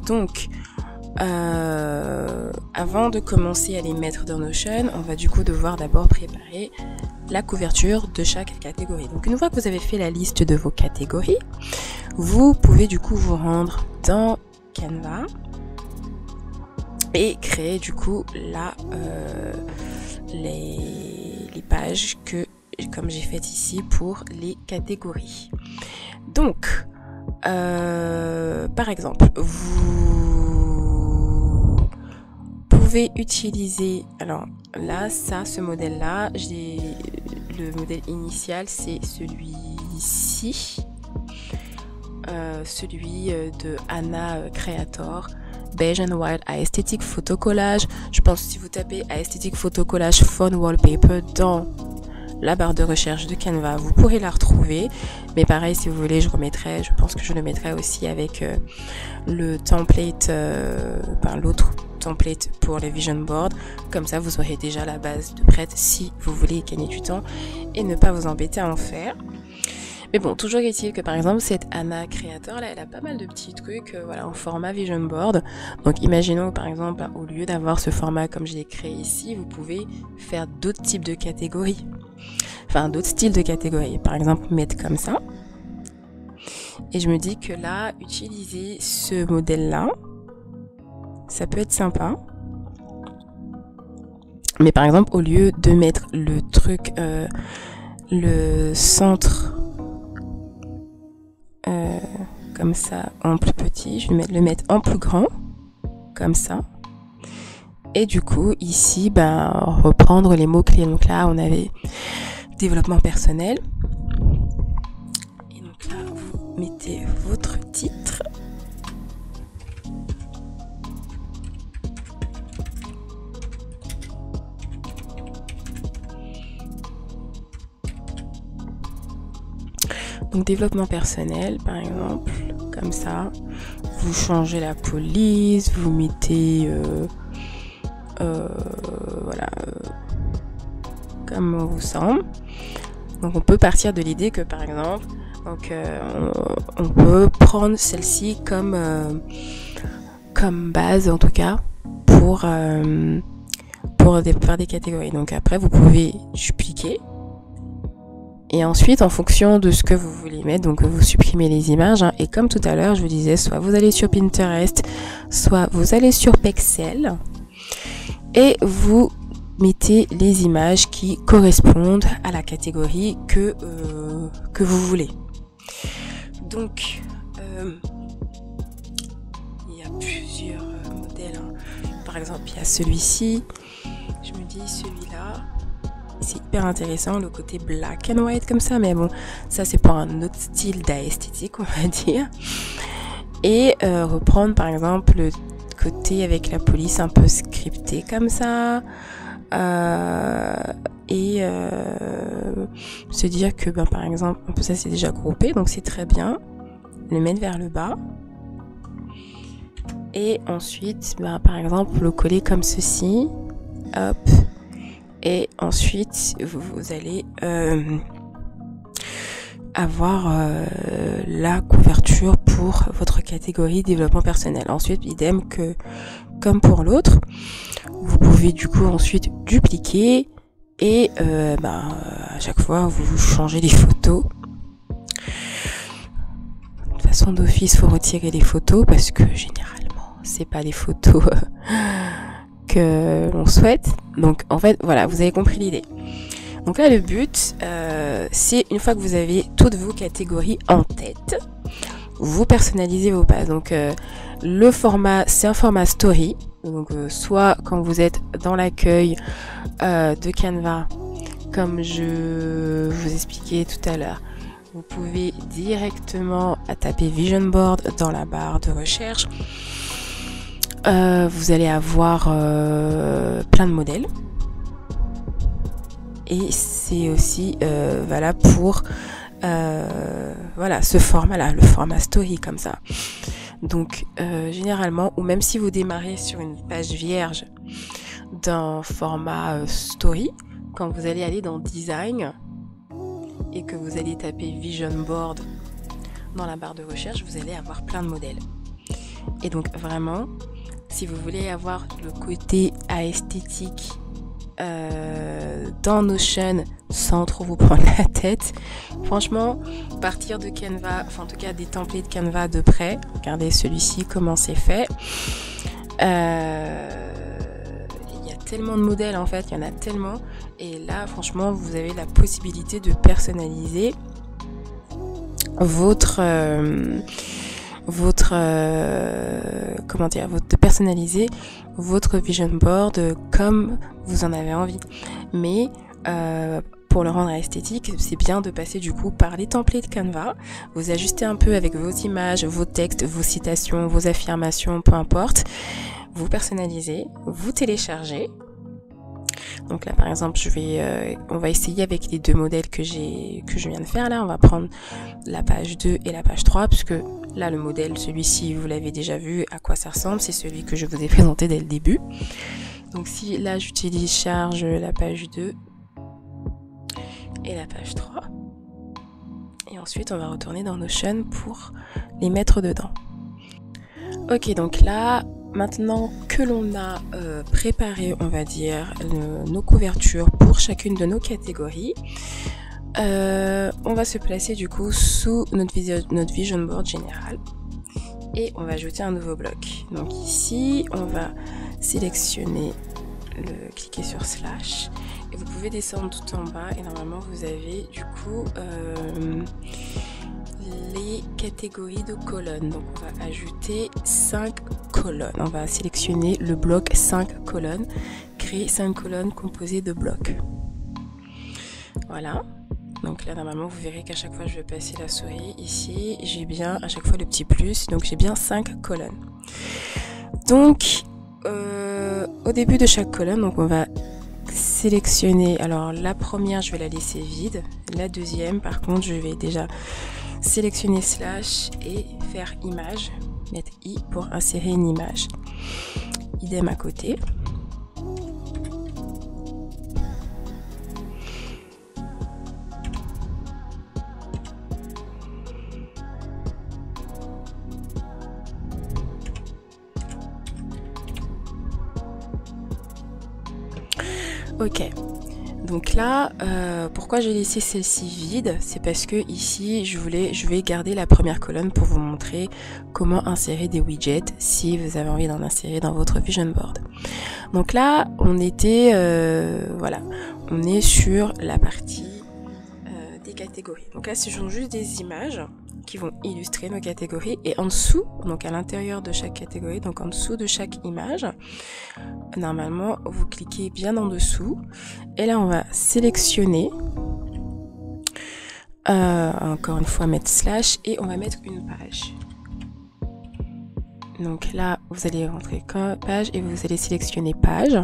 Donc avant de commencer à les mettre dans Notion, on va du coup devoir d'abord préparer la couverture de chaque catégorie. Donc une fois que vous avez fait la liste de vos catégories, vous pouvez du coup vous rendre dans Canva et créer du coup là les pages que comme j'ai fait ici pour les catégories. Donc, par exemple, vous pouvez utiliser, alors là, ce modèle-là, le modèle initial, c'est celui-ci, celui de Anna Creator, Beige and Wild Aesthetic Photo Collage. Je pense que si vous tapez Aesthetic Photo Collage Phone Wallpaper dans la barre de recherche de Canva, vous pourrez la retrouver. Mais pareil, si vous voulez, je pense que je le mettrai aussi avec le template, l'autre template pour les vision boards. Comme ça, vous aurez déjà la base de prête si vous voulez gagner du temps et ne pas vous embêter à en faire. Mais bon, toujours est-il que par exemple, cette Anna Creator là, elle a pas mal de petits trucs en format vision board. Donc imaginons par exemple, au lieu d'avoir ce format comme je l'ai créé ici, vous pouvez faire d'autres types de catégories. Enfin, d'autres styles de catégories. Par exemple, mettre comme ça. Et je me dis que là, utiliser ce modèle-là, ça peut être sympa. Mais par exemple, au lieu de mettre le truc, le centre comme ça en plus petit, je vais le mettre en plus grand, comme ça. Et du coup, ici, reprendre les mots-clés. Donc là, on avait développement personnel. Et donc là, vous mettez votre titre. Donc développement personnel, par exemple, comme ça. Vous changez la police, vous mettez... comme on vous semble. Donc on peut partir de l'idée que par exemple, on peut prendre celle-ci comme base en tout cas pour faire des catégories. Donc après vous pouvez dupliquer et ensuite en fonction de ce que vous voulez mettre, donc vous supprimez les images hein, et comme tout à l'heure je vous disais, soit vous allez sur Pinterest, soit vous allez sur Pexel et vous mettez les images qui correspondent à la catégorie que vous voulez. Donc, il y a plusieurs modèles. Hein. Par exemple, il y a celui-ci. Je me dis, celui-là, c'est hyper intéressant, le côté black and white comme ça. Mais bon, ça c'est pour un autre style d'esthétique, on va dire. Et reprendre, par exemple, le côté avec la police un peu scripté comme ça. Se dire que par exemple ça c'est déjà groupé donc c'est très bien, le mettre vers le bas et ensuite par exemple le coller comme ceci, hop, et ensuite vous allez avoir la couverture pour votre catégorie développement personnel. Ensuite idem que comme pour l'autre, vous pouvez du coup ensuite dupliquer et à chaque fois vous changez les photos. De toute façon d'office faut retirer les photos parce que généralement c'est pas les photos que l'on souhaite. Donc en fait voilà, vous avez compris l'idée. Donc là le but c'est une fois que vous avez toutes vos catégories en tête, vous personnalisez vos pages. Donc le format c'est un format story. Donc soit quand vous êtes dans l'accueil de Canva, comme je vous expliquais tout à l'heure, vous pouvez directement taper Vision Board dans la barre de recherche. Vous allez avoir plein de modèles. Et c'est aussi valable pour ce format-là, le format story comme ça. Donc généralement, ou même si vous démarrez sur une page vierge d'un format story, quand vous allez aller dans design et que vous allez taper Vision Board dans la barre de recherche, vous allez avoir plein de modèles. Et donc vraiment, si vous voulez avoir le côté esthétique dans Notion sans trop vous prendre la tête, franchement partir de Canva, enfin en tout cas des templates Canva de près, regardez celui-ci comment c'est fait, il y a tellement de modèles en fait, il y en a tellement. Et là, franchement, vous avez la possibilité de personnaliser de personnaliser votre vision board comme vous en avez envie. Mais pour le rendre esthétique, c'est bien de passer du coup par les templates Canva. Vous ajustez un peu avec vos images, vos textes, vos citations, vos affirmations, peu importe. Vous personnalisez, vous téléchargez. Donc là par exemple on va essayer avec les deux modèles que je viens de faire là. On va prendre la page 2 et la page 3 puisque là le modèle, celui-ci vous l'avez déjà vu à quoi ça ressemble, c'est celui que je vous ai présenté dès le début. Donc si là j'utilise charge la page 2 et la page 3 et ensuite on va retourner dans Notion pour les mettre dedans. Ok, donc là maintenant que l'on a préparé, on va dire, nos couvertures pour chacune de nos catégories, on va se placer du coup sous notre vision board général et on va ajouter un nouveau bloc. Donc ici, on va sélectionner, cliquer sur slash et vous pouvez descendre tout en bas et normalement vous avez du coup les catégories de colonnes. Donc on va ajouter 5 colonnes. On va sélectionner le bloc 5 colonnes, créer 5 colonnes composées de blocs. Voilà. Donc là normalement vous verrez qu'à chaque fois je vais passer la souris ici, j'ai bien à chaque fois le petit plus, donc j'ai bien 5 colonnes. Donc au début de chaque colonne, donc on va sélectionner, alors la première je vais la laisser vide, la deuxième par contre je vais déjà sélectionner slash et faire image, mettre i pour insérer une image. Idem à côté. Ok, donc là, pourquoi j'ai laissé celle-ci vide, c'est parce que ici, je vais garder la première colonne pour vous montrer comment insérer des widgets si vous avez envie d'en insérer dans votre vision board. Donc là, on était, voilà, on est sur la partie des catégories. Donc là, ce sont juste des images qui vont illustrer nos catégories et en dessous, donc à l'intérieur de chaque catégorie, donc en dessous de chaque image, normalement vous cliquez bien en dessous et là on va sélectionner, encore une fois mettre slash et on va mettre une page. Donc là vous allez rentrer page et vous allez sélectionner page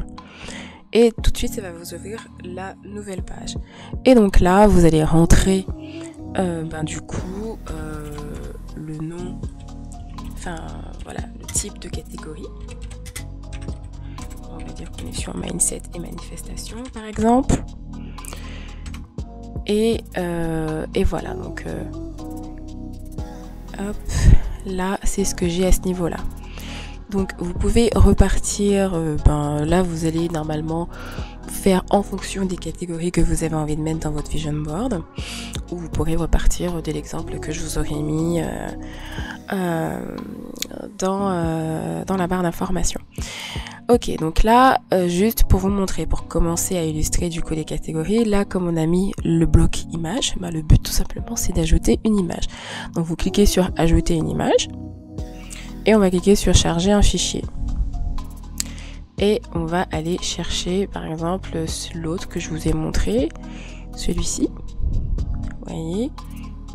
et tout de suite ça va vous ouvrir la nouvelle page. Et donc là vous allez rentrer du coup le nom, enfin voilà, le type de catégorie. On va dire qu'on est sur mindset et manifestation par exemple. Et voilà, donc hop, là c'est ce que j'ai à ce niveau là. Donc vous pouvez repartir, là vous allez normalement faire en fonction des catégories que vous avez envie de mettre dans votre vision board, ou vous pourrez repartir de l'exemple que je vous aurais mis dans la barre d'information. Ok, donc là, juste pour vous montrer, pour commencer à illustrer du coup les catégories, là comme on a mis le bloc image, le but tout simplement c'est d'ajouter une image. Donc vous cliquez sur ajouter une image, et on va cliquer sur charger un fichier. Et on va aller chercher par exemple l'autre que je vous ai montré, celui-ci. Vous voyez,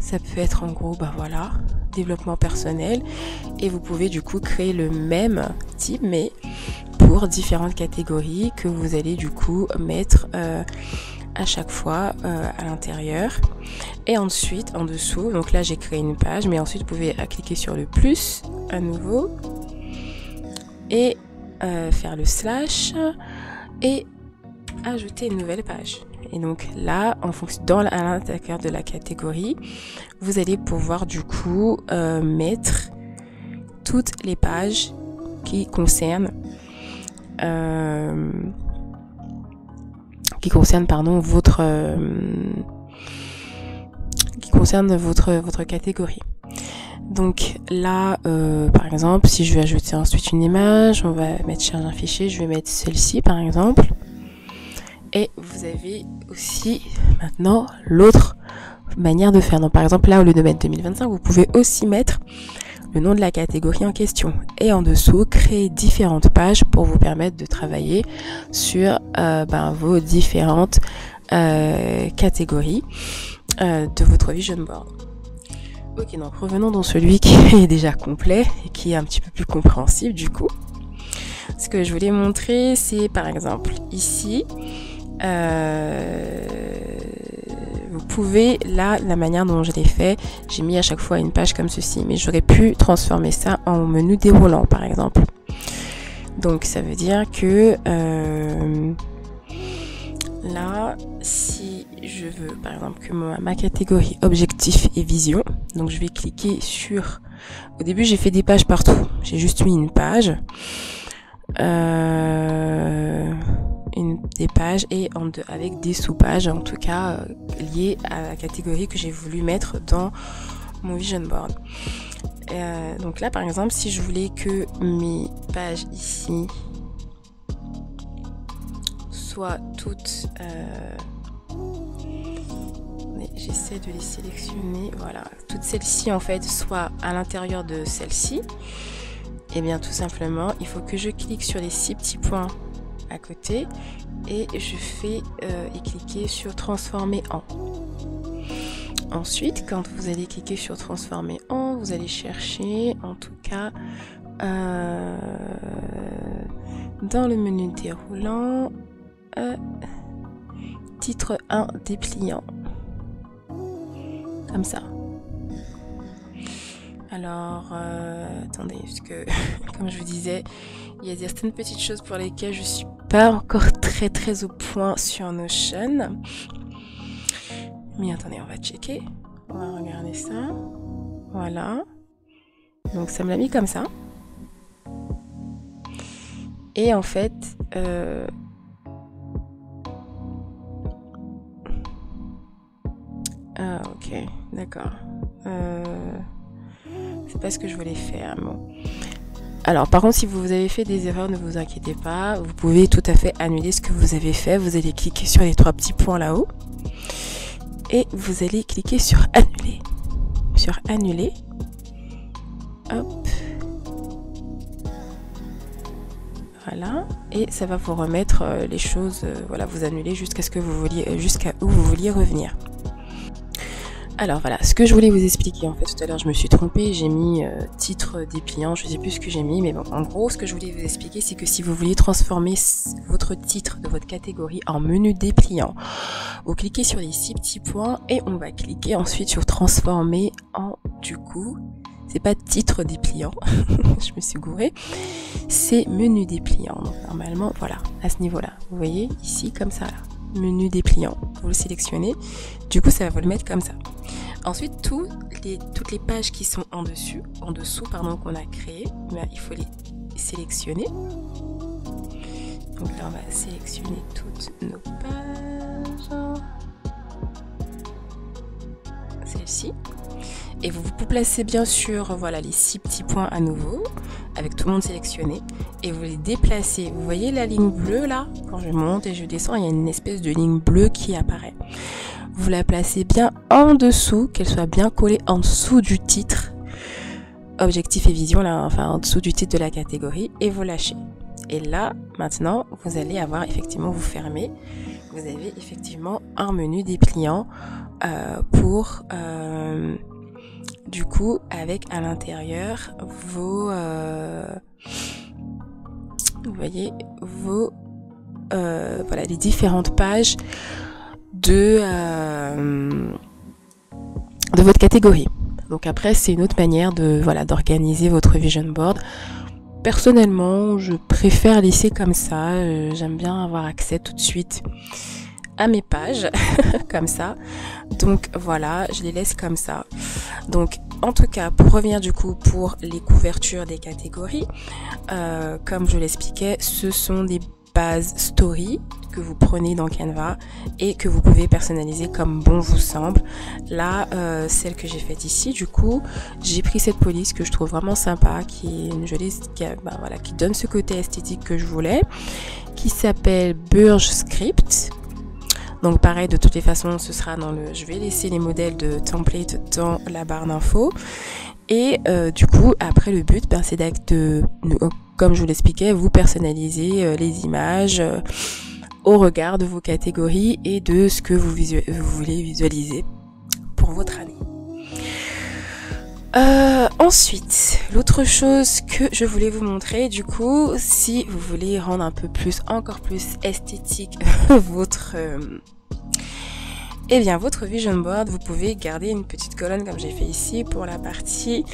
ça peut être en gros, voilà, développement personnel. Et vous pouvez du coup créer le même type, mais pour différentes catégories que vous allez du coup mettre à chaque fois à l'intérieur. Et ensuite en dessous, donc là j'ai créé une page, mais ensuite vous pouvez cliquer sur le plus à nouveau et faire le slash et ajouter une nouvelle page. Et donc là, en fonction à l'intérieur de la catégorie, vous allez pouvoir du coup mettre toutes les pages qui concernent votre catégorie. Donc là, par exemple, si je veux ajouter ensuite une image, on va mettre charge un fichier, je vais mettre celle-ci par exemple. Et vous avez aussi maintenant l'autre manière de faire. Donc par exemple là, au lieu de mettre 2025, vous pouvez aussi mettre le nom de la catégorie en question. Et en dessous, créer différentes pages pour vous permettre de travailler sur vos différentes catégories de votre vision board. Ok, donc revenons dans celui qui est déjà complet et qui est un petit peu plus compréhensible du coup. Ce que je voulais montrer, c'est par exemple ici, vous pouvez, là, la manière dont je l'ai fait, j'ai mis à chaque fois une page comme ceci, mais j'aurais pu transformer ça en menu déroulant par exemple. Donc ça veut dire que là, si je veux par exemple que ma catégorie objectif et vision, donc je vais cliquer sur, au début j'ai fait des pages partout, j'ai juste mis une page, des pages et avec des sous-pages en tout cas liées à la catégorie que j'ai voulu mettre dans mon vision board. Donc là par exemple, si je voulais que mes pages ici soient toutes j'essaie de les sélectionner, voilà, toutes celles-ci en fait soient à l'intérieur de celle-ci, et bien tout simplement il faut que je clique sur les 6 petits points à côté et je fais cliquer sur transformer en. Ensuite, quand vous allez cliquer sur transformer en, vous allez chercher en tout cas dans le menu déroulant titre 1 dépliant, comme ça. Alors, attendez, parce que, comme je vous disais, il y a certaines petites choses pour lesquelles je suis pas encore très au point sur Notion. Mais attendez, on va checker. On va regarder ça. Voilà. Donc, ça me l'a mis comme ça. Et en fait, ah, ok, d'accord. C'est pas ce que je voulais faire. Bon. Alors, par contre, si vous avez fait des erreurs, ne vous inquiétez pas. Vous pouvez tout à fait annuler ce que vous avez fait. Vous allez cliquer sur les 3 petits points là-haut. Et vous allez cliquer sur annuler. Sur annuler. Hop. Voilà. Et ça va vous remettre les choses. Voilà, vous annulez jusqu'à ce que vous vouliez, jusqu'à où vous vouliez revenir. Alors voilà, ce que je voulais vous expliquer, en fait tout à l'heure je me suis trompée, j'ai mis titre dépliant, je sais plus ce que j'ai mis, mais bon, en gros ce que je voulais vous expliquer c'est que si vous vouliez transformer votre titre de votre catégorie en menu dépliant, vous cliquez sur les 6 petits points et on va cliquer ensuite sur transformer en, du coup, c'est pas titre dépliant, je me suis gourée, c'est menu dépliant, donc normalement voilà, à ce niveau là, vous voyez ici comme ça là. Menu dépliant, vous le sélectionnez, du coup ça va vous le mettre comme ça. Ensuite toutes les pages qui sont en dessous qu'on a créées, il faut les sélectionner. Donc là on va sélectionner toutes nos pages, celle-ci, et vous placez bien sûr voilà les 6 petits points à nouveau avec tout le monde sélectionné et vous les déplacez. Vous voyez la ligne bleue là, quand je monte et je descends, il y a une espèce de ligne bleue qui apparaît. Vous la placez bien en dessous, qu'elle soit bien collée en dessous du titre objectif et vision là, enfin en dessous du titre de la catégorie, et vous lâchez. Et là maintenant vous allez avoir effectivement, vous fermez, vous avez effectivement un menu dépliant pour du coup avec à l'intérieur vos vous voyez vos voilà les différentes pages de votre catégorie. Donc après c'est une autre manière de voilà d'organiser votre vision board. Personnellement je préfère laisser comme ça, j'aime bien avoir accès tout de suite à mes pages comme ça, donc voilà je les laisse comme ça. Donc en tout cas pour revenir du coup pour les couvertures des catégories, comme je l'expliquais, ce sont des base story que vous prenez dans Canva et que vous pouvez personnaliser comme bon vous semble. Là, celle que j'ai faite ici, du coup, j'ai pris cette police que je trouve vraiment sympa, qui est une jolie, qui donne ce côté esthétique que je voulais, qui s'appelle Burge Script. Donc pareil, de toutes les façons, ce sera je vais laisser les modèles de template dans la barre d'infos. Et du coup, après le but, c'est comme je vous l'expliquais, vous personnaliser les images au regard de vos catégories et de ce que vous voulez visualiser pour votre année. Ensuite, l'autre chose que je voulais vous montrer, du coup, si vous voulez rendre encore plus esthétique votre vision board, vous pouvez garder une petite colonne comme j'ai fait ici pour la partie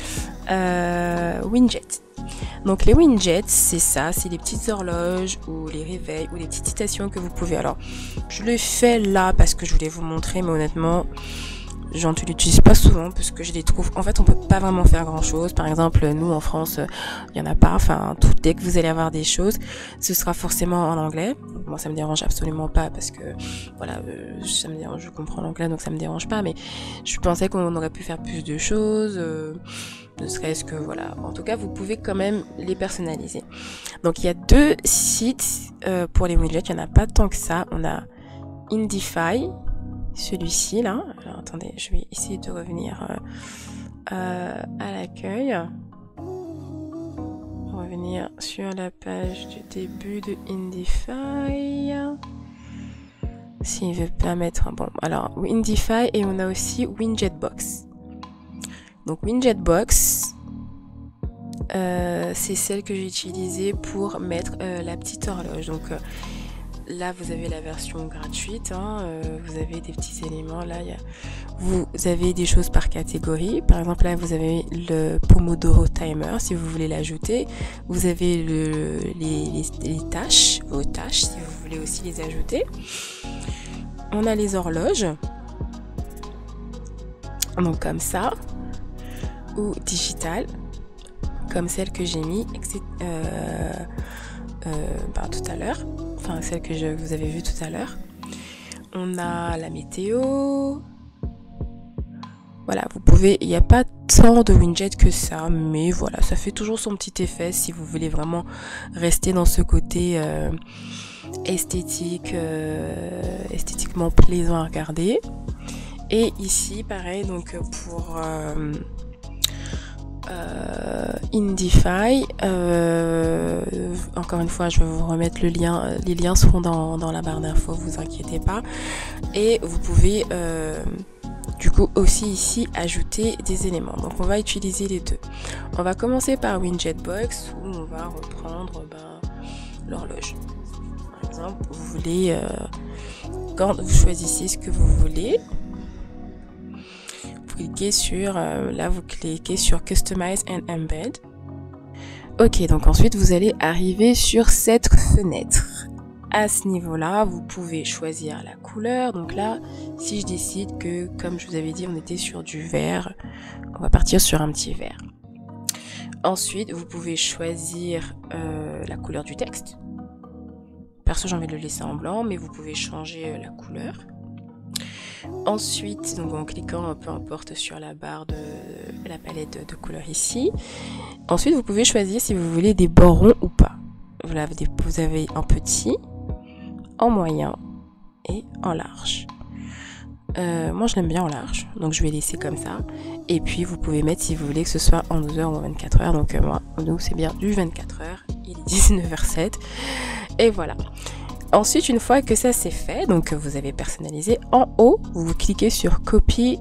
widget. Donc les widgets, c'est ça, c'est les petites horloges ou les réveils ou les petites citations que vous pouvez. Alors, je le fais là parce que je voulais vous montrer, mais honnêtement, je ne l'utilise pas souvent parce que je les trouve. En fait, on peut pas vraiment faire grand chose. Par exemple, nous en France, il y en a pas. Enfin, dès que vous allez avoir des choses, ce sera forcément en anglais. Moi, ça me dérange absolument pas parce que voilà, ça me dérange. Je comprends l'anglais, donc ça me dérange pas. Mais je pensais qu'on aurait pu faire plus de choses. Ne serait-ce que voilà. En tout cas, vous pouvez quand même les personnaliser. Donc, il y a 2 sites pour les widgets. Il y en a pas tant que ça. On a Indify. Celui-ci là, alors attendez, je vais essayer de revenir à l'accueil. Revenir sur la page du début de Indify. S'il veut pas mettre bon, alors Indify et on a aussi Widgetbox. Donc Widgetbox, c'est celle que j'ai utilisée pour mettre la petite horloge. Donc là, vous avez la version gratuite, vous avez des petits éléments, là, vous avez des choses par catégorie. Par exemple, là, vous avez le Pomodoro Timer, si vous voulez l'ajouter. Vous avez les tâches, vos tâches, si vous voulez aussi les ajouter. On a les horloges, donc comme ça, ou digital, comme celle que j'ai mis, tout à l'heure. Enfin, celle que vous avez vue tout à l'heure. On a la météo. Voilà, vous pouvez... Il n'y a pas tant de widgets que ça, mais voilà, ça fait toujours son petit effet si vous voulez vraiment rester dans ce côté esthétiquement plaisant à regarder. Et ici, pareil, donc pour... Indify, encore une fois je vais vous remettre le lien, les liens seront dans la barre d'infos, vous inquiétez pas, et vous pouvez du coup aussi ici ajouter des éléments. Donc on va utiliser les deux. On va commencer par Widgetbox où on va reprendre l'horloge. Par exemple, vous voulez quand vous choisissez ce que vous voulez, cliquez sur là vous cliquez sur Customize and Embed. Ok, donc ensuite vous allez arriver sur cette fenêtre. À ce niveau là vous pouvez choisir la couleur. Donc là si je décide que, comme je vous avais dit, on était sur du vert, on va partir sur un petit vert. Ensuite vous pouvez choisir la couleur du texte. Perso j'ai envie de le laisser en blanc, mais vous pouvez changer la couleur. Ensuite, donc en cliquant peu importe sur la barre de la palette de couleurs ici. Ensuite, vous pouvez choisir si vous voulez des bords ronds ou pas. Voilà, vous avez en petit, en moyen et en large. Moi, je l'aime bien en large, donc je vais laisser comme ça. Et puis, vous pouvez mettre si vous voulez que ce soit en 12h ou en 24h. Donc nous, c'est bien du 24h. Il est 19h07. Et voilà. Ensuite, une fois que ça c'est fait, donc vous avez personnalisé, en haut, vous cliquez sur Copy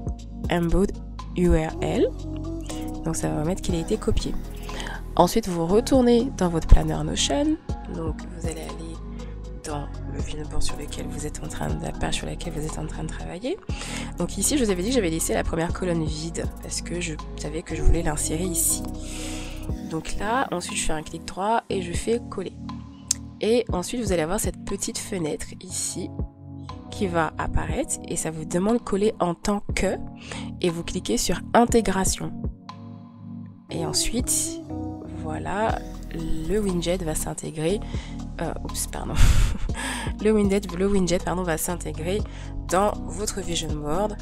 Embed URL. Donc ça va mettre qu'il a été copié. Ensuite, vous retournez dans votre planner Notion. Donc vous allez aller dans le vision board sur lequel vous êtes la page sur laquelle vous êtes en train de travailler. Donc ici, je vous avais dit que j'avais laissé la première colonne vide parce que je savais que je voulais l'insérer ici. Donc là, ensuite, je fais un clic droit et je fais coller. Et ensuite, vous allez avoir cette petite fenêtre ici qui va apparaître et ça vous demande coller en tant que et vous cliquez sur intégration. Et ensuite, voilà, le widget va s'intégrer pardon. le widget pardon, va s'intégrer dans votre vision board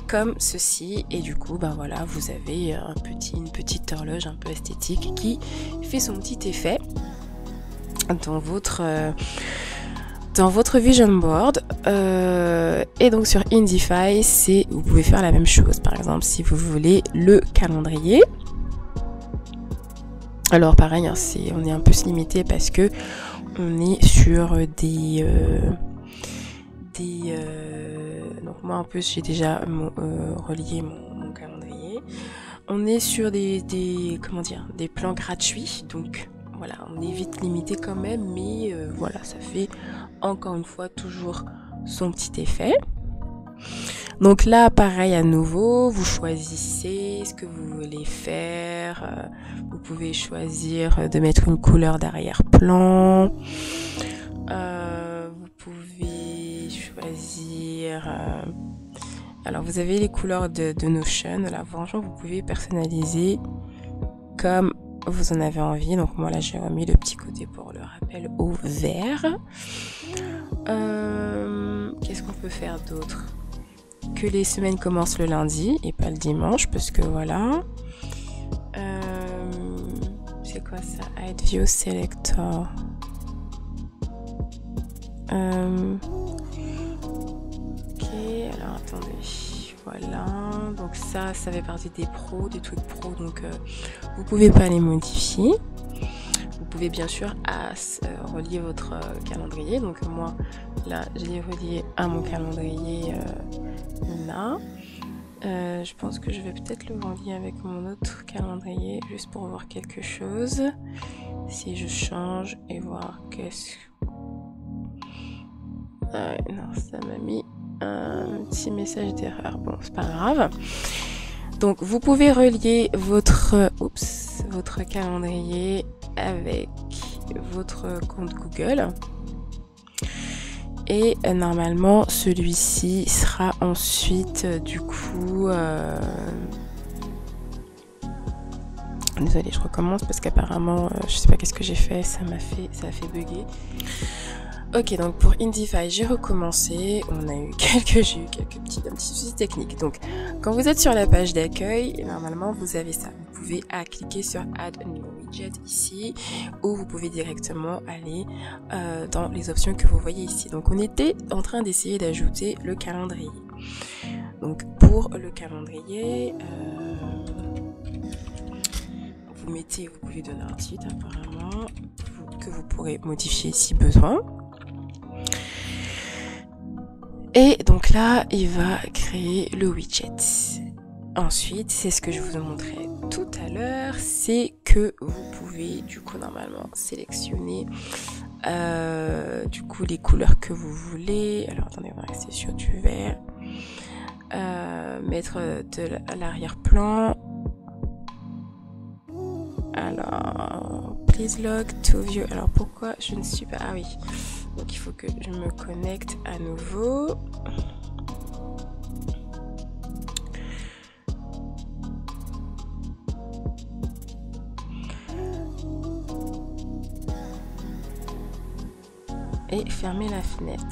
comme ceci, et du coup ben voilà, vous avez une petite horloge un peu esthétique qui fait son petit effet dans votre vision board. Et donc sur Indify, vous pouvez faire la même chose. Par exemple, si vous voulez le calendrier, alors pareil, hein, on est un peu limité parce que on est sur donc moi en plus j'ai déjà relié mon calendrier. On est sur des plans gratuits, donc voilà, on est vite limité quand même, mais voilà, ça fait encore une fois toujours son petit effet. Donc là, pareil à nouveau, vous choisissez ce que vous voulez faire. Vous pouvez choisir de mettre une couleur d'arrière-plan. Vous pouvez choisir... alors, vous avez les couleurs de Notion. Là, franchement, vous pouvez personnaliser comme vous en avez envie. Donc, moi, là, j'ai remis le petit côté pour le rappel au vert. Qu'est-ce qu'on peut faire d'autre ? Que les semaines commencent le lundi et pas le dimanche, parce que voilà. C'est quoi ça? Add View Selector. Ok, alors attendez. Voilà, donc ça fait partie des trucs pros, donc vous pouvez pas les modifier. Vous pouvez bien sûr relier votre calendrier. Donc moi, là, je l'ai relié à mon calendrier là. Je pense que je vais peut-être le relier avec mon autre calendrier, juste pour voir quelque chose. Si je change et voir qu'est-ce... non, ça m'a mis un petit message d'erreur. Bon, c'est pas grave. Donc, vous pouvez relier votre calendrier avec votre compte Google. Et normalement, celui-ci sera ensuite, du coup... Désolée, je recommence parce qu'apparemment, je sais pas qu'est-ce que j'ai fait, ça a fait bugger. Ok, donc pour Indify, j'ai recommencé. J'ai eu quelques petits soucis techniques. Donc, quand vous êtes sur la page d'accueil, normalement, vous avez ça. Vous pouvez cliquer sur Add a new widget ici, ou vous pouvez directement aller dans les options que vous voyez ici. Donc, on était en train d'essayer d'ajouter le calendrier. Donc, pour le calendrier, vous pouvez donner un titre apparemment, que vous pourrez modifier si besoin. Et donc là, il va créer le widget. Ensuite, c'est ce que je vous ai montré tout à l'heure, c'est que vous pouvez du coup normalement sélectionner du coup les couleurs que vous voulez. Alors attendez, on va rester sur du vert. Mettre de l'arrière-plan. Alors, please log to view. Alors pourquoi je ne suis pas... Ah oui, donc il faut que je me connecte à nouveau. Et fermer la fenêtre.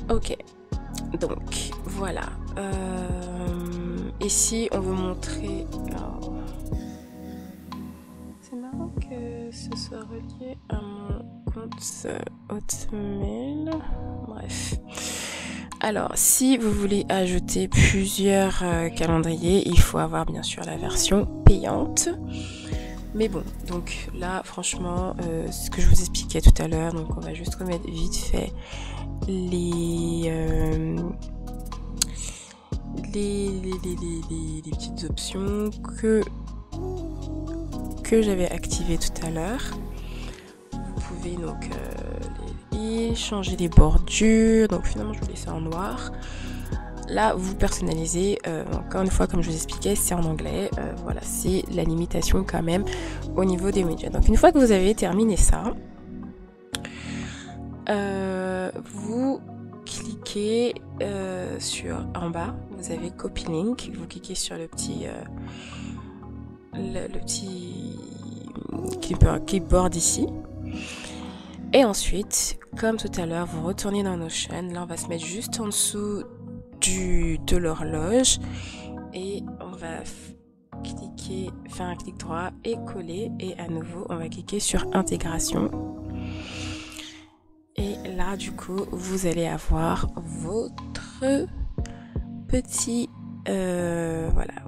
Ok, donc voilà. Ici, on veut montrer... Oh. C'est marrant que ce soit relié à mon compte Hotmail. Bref. Alors, si vous voulez ajouter plusieurs calendriers, il faut avoir bien sûr la version payante. Mais bon, donc là, franchement, ce que je vous expliquais tout à l'heure, donc on va juste remettre vite fait les petites options que j'avais activées tout à l'heure. Vous pouvez donc changer les bordures. Donc finalement, je vous laisse en noir. Là, vous personnalisez. Encore une fois, comme je vous expliquais, c'est en anglais. Voilà, c'est la limitation quand même au niveau des widgets. Donc une fois que vous avez terminé ça, vous cliquez en bas, vous avez Copy Link, vous cliquez sur le petit le petit clipboard ici. Et ensuite, comme tout à l'heure, vous retournez dans Notion. Là, on va se mettre juste en dessous de l'horloge. Et on va cliquer, faire un clic droit et coller. Et à nouveau, on va cliquer sur intégration. Et là, du coup, vous allez avoir votre petit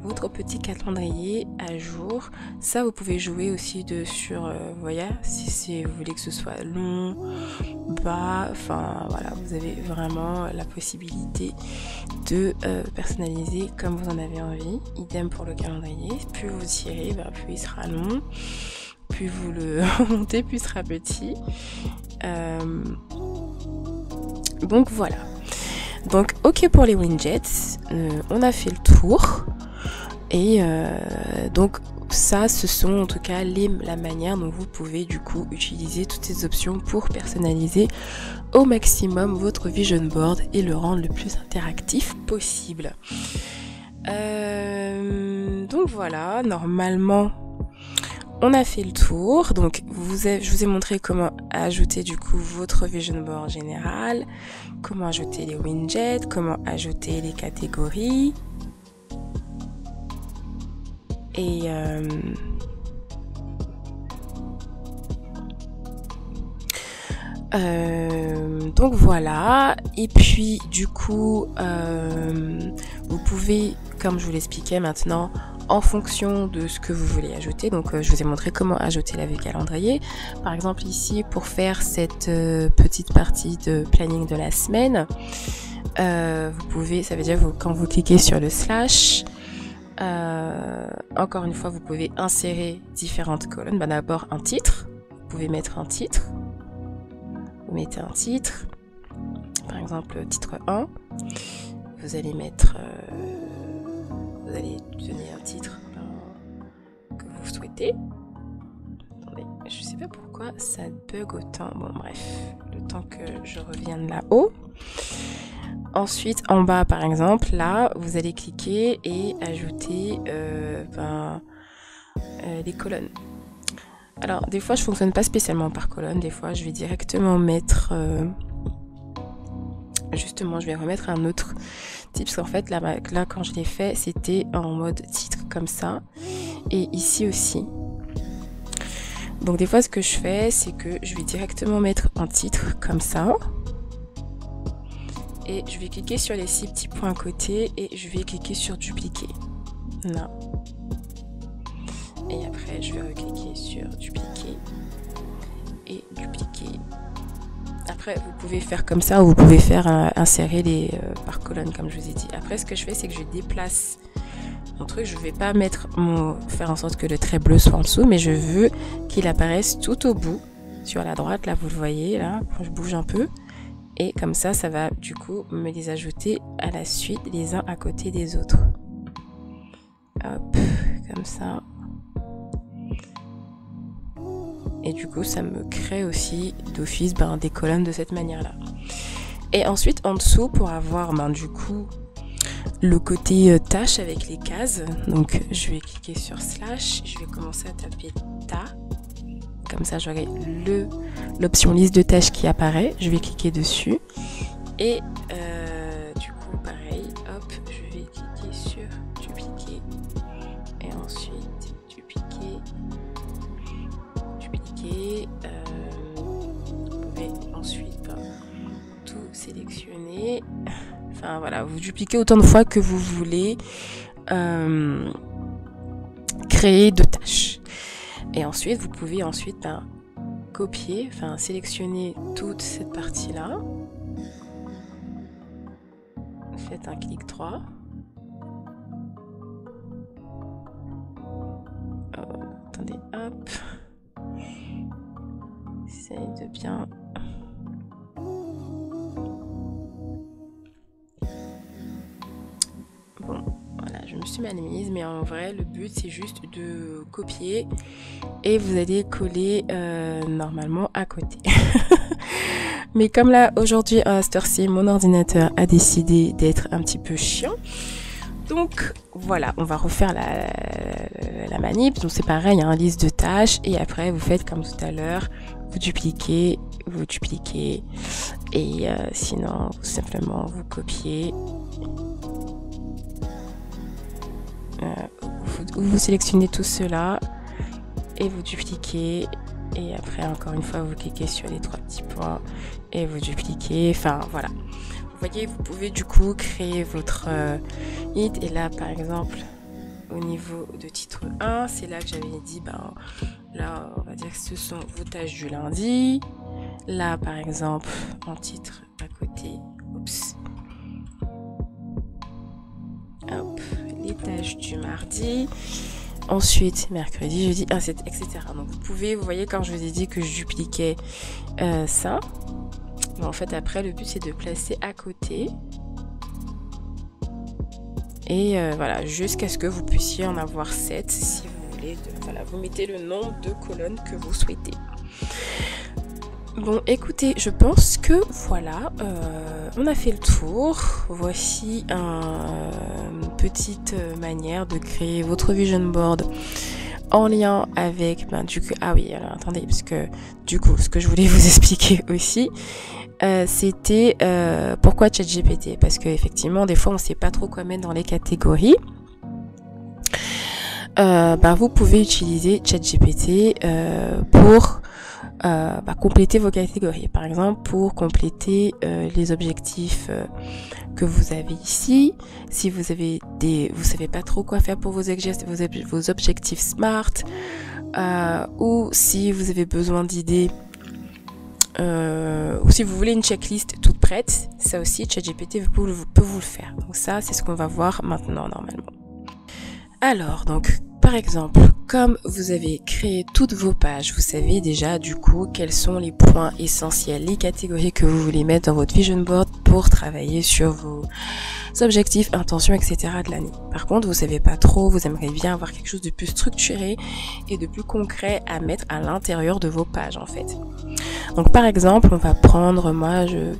votre petit calendrier à jour. Ça, vous pouvez jouer aussi sur voyez, si vous voulez que ce soit long, bas, enfin voilà, vous avez vraiment la possibilité de personnaliser comme vous en avez envie. Idem pour le calendrier, plus vous tirez, plus il sera long, plus vous le montez, plus il sera petit. Donc voilà. Donc ok pour les widgets, on a fait le tour et donc ça ce sont en tout cas la manière dont vous pouvez du coup utiliser toutes ces options pour personnaliser au maximum votre vision board et le rendre le plus interactif possible. Donc voilà, normalement on a fait le tour. Donc je vous ai montré comment ajouter du coup votre vision board général, comment ajouter les widgets, comment ajouter les catégories. Et donc voilà. Et puis du coup vous pouvez, comme je vous l'expliquais maintenant, en fonction de ce que vous voulez ajouter. Donc je vous ai montré comment ajouter la vue calendrier. Par exemple ici, pour faire cette petite partie de planning de la semaine, vous pouvez, ça veut dire quand vous cliquez sur le slash, encore une fois vous pouvez insérer différentes colonnes. D'abord un titre, vous pouvez mettre un titre, vous mettez un titre, par exemple titre 1, vous allez mettre vous allez donner un titre que vous souhaitez. Attendez, je sais pas pourquoi ça bug autant. Bon bref, le temps que je revienne là-haut. Ensuite, en bas par exemple, là, vous allez cliquer et ajouter les colonnes. Alors, des fois, je fonctionne pas spécialement par colonne. Des fois, je vais directement mettre... justement, je vais remettre un autre type. Parce qu'en fait, là, quand je l'ai fait, c'était en mode titre comme ça. Et ici aussi. Donc, des fois, ce que je fais, c'est que je vais directement mettre un titre comme ça. Et je vais cliquer sur les 6 petits points à côté et je vais cliquer sur dupliquer. Là. Et après, je vais recliquer sur dupliquer et dupliquer. Après, vous pouvez faire comme ça ou vous pouvez faire insérer les par colonne comme je vous ai dit. Après, ce que je fais, c'est que je déplace mon truc. Je vais pas faire en sorte que le trait bleu soit en dessous, mais je veux qu'il apparaisse tout au bout sur la droite. Là, vous le voyez, là, quand je bouge un peu. Et comme ça, ça va du coup me les ajouter à la suite, les uns à côté des autres. Hop, comme ça. Et du coup, ça me crée aussi d'office des colonnes de cette manière-là. Et ensuite, en dessous, pour avoir du coup le côté tâche avec les cases. Donc, je vais cliquer sur slash. Je vais commencer à taper ta. Comme ça, j'aurai l'option liste de tâches qui apparaît. Je vais cliquer dessus. Et du coup, pareil, hop, je vais cliquer sur dupliquer. Et ensuite, dupliquer. Vous pouvez ensuite tout sélectionner. Enfin, voilà, vous dupliquez autant de fois que vous voulez créer de tâches. Et ensuite, vous pouvez copier, sélectionner toute cette partie-là. Faites un clic droit. Attendez, hop. Essaye de bien... Bon, voilà, je me suis mal mise, mais en vrai, le but, c'est juste de copier et vous allez coller normalement à côté. Mais comme là, aujourd'hui, à cette heure-ci, mon ordinateur a décidé d'être un petit peu chiant, Donc voilà, on va refaire la manip. Donc c'est pareil, un liste de tâches et après vous faites comme tout à l'heure, vous dupliquez et sinon simplement vous copiez. Vous sélectionnez tout cela et vous dupliquez et après encore une fois vous cliquez sur les 3 petits points et vous dupliquez, enfin voilà. Vous voyez, vous pouvez du coup créer votre hit et là par exemple au niveau de titre 1, c'est là que j'avais dit, ben là on va dire que ce sont vos tâches du lundi. Là par exemple en titre à côté, oups, hop, les tâches du mardi. Ensuite, mercredi, jeudi, etc. Donc vous pouvez, vous voyez quand je vous ai dit que je dupliquais ça. Mais en fait après le but c'est de placer à côté. Et voilà, jusqu'à ce que vous puissiez en avoir 7 si vous voulez. Voilà, vous mettez le nombre de colonnes que vous souhaitez. Bon, écoutez, je pense que voilà, on a fait le tour. Voici une petite manière de créer votre vision board en lien avec, du coup, ah oui, alors attendez, parce que du coup, ce que je voulais vous expliquer aussi, c'était pourquoi ChatGPT, parce que effectivement, des fois, on ne sait pas trop quoi mettre dans les catégories. Vous pouvez utiliser ChatGPT pour compléter vos catégories. Par exemple, pour compléter les objectifs que vous avez ici. Si vous avez vous savez pas trop quoi faire pour vos objectifs SMART, ou si vous avez besoin d'idées, ou si vous voulez une checklist toute prête, ça aussi ChatGPT peut vous le faire. Donc ça, c'est ce qu'on va voir maintenant normalement. Alors, donc, par exemple, comme vous avez créé toutes vos pages, vous savez déjà du coup quels sont les points essentiels, les catégories que vous voulez mettre dans votre vision board pour travailler sur vos objectifs, intentions, etc. de l'année. Par contre, vous savez pas trop, vous aimeriez bien avoir quelque chose de plus structuré et de plus concret à mettre à l'intérieur de vos pages en fait. Donc par exemple, on va prendre,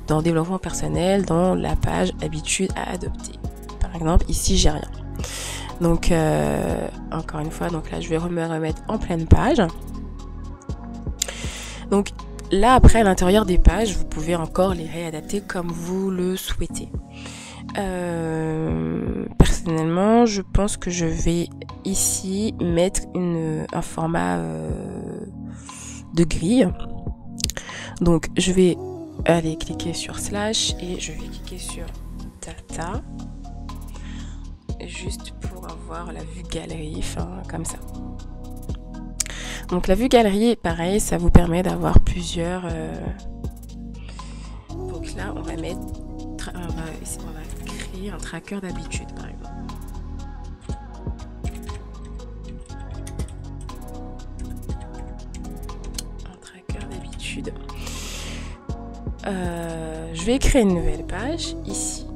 dans développement personnel, dans la page habitude à adopter. Par exemple, ici j'ai rien. Donc encore une fois, donc là je vais me remettre en pleine page. Donc là après à l'intérieur des pages, vous pouvez encore les réadapter comme vous le souhaitez. Personnellement, je pense que je vais ici mettre un format de grille. Donc je vais aller cliquer sur slash et je vais cliquer sur data. Juste pour avoir la vue galerie, comme ça. Donc la vue galerie, pareil, ça vous permet d'avoir plusieurs. Donc là, on va créer un tracker d'habitude, par exemple. Un tracker d'habitude. Je vais créer une nouvelle page ici.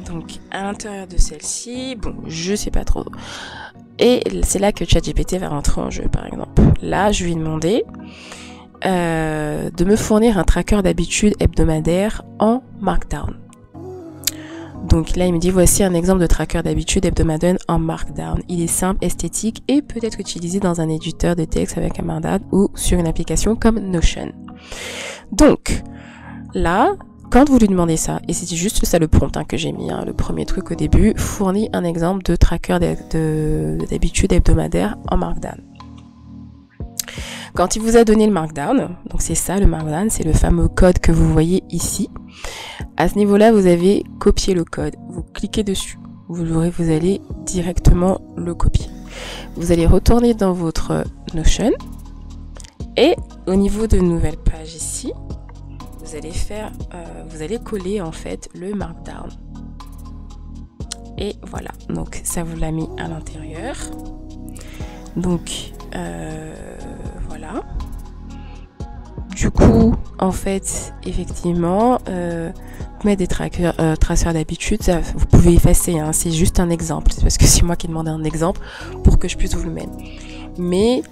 Donc à l'intérieur de celle-ci, bon, je sais pas trop. Et c'est là que ChatGPT va rentrer en jeu, par exemple. Là, je lui ai demandé de me fournir un tracker d'habitude hebdomadaire en Markdown. Donc là, il me dit voici un exemple de tracker d'habitude hebdomadaire en Markdown. Il est simple, esthétique et peut être utilisé dans un éditeur de texte avec un Markdown ou sur une application comme Notion. Donc là, quand vous lui demandez ça, et c'était juste ça le prompt que j'ai mis, le premier truc au début, fournit un exemple de tracker d'habitude hebdomadaire en Markdown. Quand il vous a donné le Markdown, donc c'est ça le Markdown, c'est le fameux code que vous voyez ici. À ce niveau-là, vous avez copié le code. Vous cliquez dessus, vous allez directement le copier. Vous allez retourner dans votre Notion et au niveau de nouvelle page ici, vous allez coller en fait le Markdown. Et voilà, donc ça vous l'a mis à l'intérieur. Donc voilà. Du coup, en fait, effectivement, mettre des traceurs d'habitude, vous pouvez effacer, c'est juste un exemple. C'est parce que c'est moi qui demande un exemple pour que je puisse vous le mettre. Mais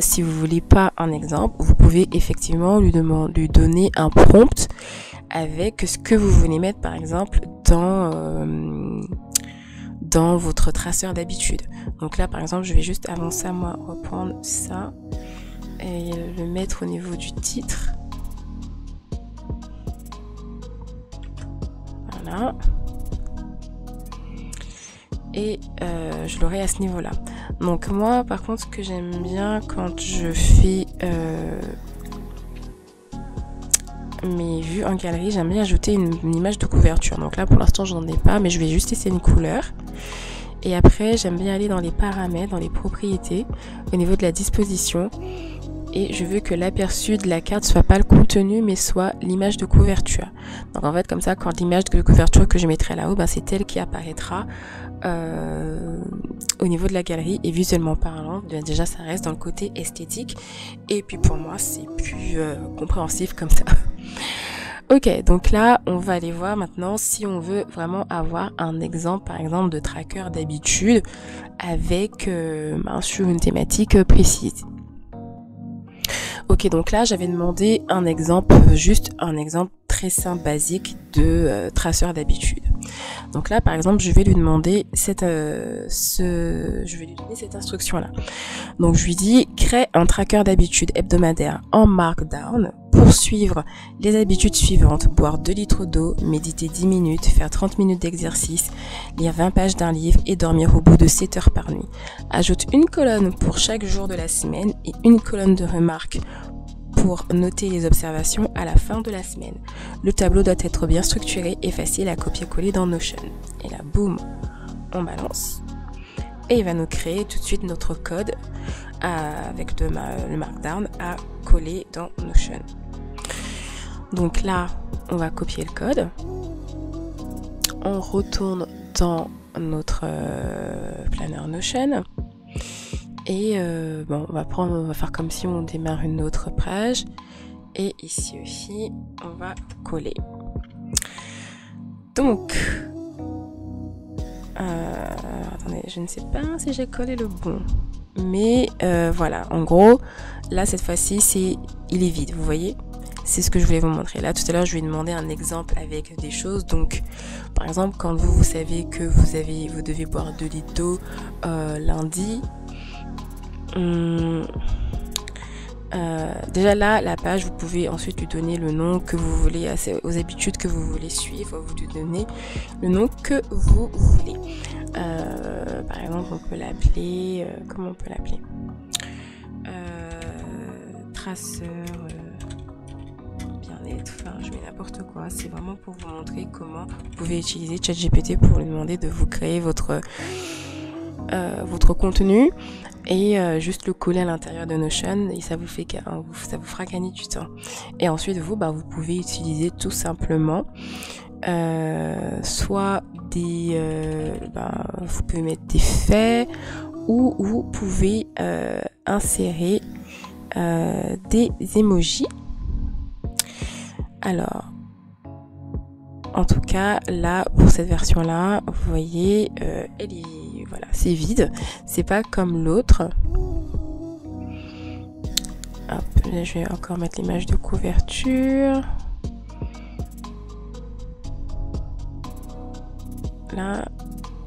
si vous voulez pas un exemple, vous pouvez effectivement lui donner un prompt avec ce que vous voulez mettre, par exemple, dans votre traceur d'habitude. Donc là par exemple je vais juste avant ça moi reprendre ça et le mettre au niveau du titre. Voilà. Et je l'aurai à ce niveau là. Donc moi par contre ce que j'aime bien quand je fais mes vues en galerie, j'aime bien ajouter une image de couverture. Donc là pour l'instant j'en ai pas, mais je vais juste essayer une couleur. Et après j'aime bien aller dans les paramètres, dans les propriétés, au niveau de la disposition. Et je veux que l'aperçu de la carte soit pas le contenu mais soit l'image de couverture. Donc en fait comme ça quand l'image de couverture que je mettrai là-haut, ben, c'est elle qui apparaîtra au niveau de la galerie. Et visuellement parlant, déjà ça reste dans le côté esthétique. Et puis pour moi c'est plus compréhensif comme ça. Ok, donc là on va aller voir maintenant si on veut vraiment avoir un exemple par exemple de tracker d'habitude avec sur une thématique précise. Ok, donc là j'avais demandé un exemple, juste un exemple très simple, basique de traceur d'habitude. Donc là par exemple je vais lui demander je vais lui donner cette instruction là. Donc je lui dis crée un tracker d'habitude hebdomadaire en Markdown pour suivre les habitudes suivantes: boire 2 litres d'eau, méditer 10 minutes, faire 30 minutes d'exercice, lire 20 pages d'un livre et dormir au bout de 7 heures par nuit. Ajoute une colonne pour chaque jour de la semaine et une colonne de remarques pour noter les observations à la fin de la semaine. Le tableau doit être bien structuré et facile à copier-coller dans Notion. Et là, boum, on balance. Et il va nous créer tout de suite notre code avec le Markdown à coller dans Notion. Donc là, on va copier le code. On retourne dans notre planner Notion. Et on va faire comme si on démarre une autre page. Et ici aussi, on va coller. Donc, attendez, je ne sais pas si j'ai collé le bon. Mais voilà, en gros, là cette fois-ci, il est vide, vous voyez ? C'est ce que je voulais vous montrer. Là, tout à l'heure, je lui ai demandé un exemple avec des choses. Donc, par exemple, quand vous savez que vous devez boire 2 litres d'eau lundi. Déjà là, la page, vous pouvez ensuite lui donner le nom que vous voulez, aux habitudes que vous voulez suivre. Vous lui donnez le nom que vous voulez. Par exemple, on peut l'appeler... comment on peut l'appeler traceur... bien-être, enfin je mets n'importe quoi. C'est vraiment pour vous montrer comment vous pouvez utiliser ChatGPT pour lui demander de vous créer votre contenu et juste le coller à l'intérieur de Notion et ça vous fera gagner du temps. Et ensuite vous pouvez utiliser tout simplement soit des vous pouvez mettre des faits ou vous pouvez insérer des emojis. Alors, en tout cas, là, pour cette version-là, vous voyez, voilà, c'est vide. C'est pas comme l'autre. Hop, là, je vais encore mettre l'image de couverture. Là,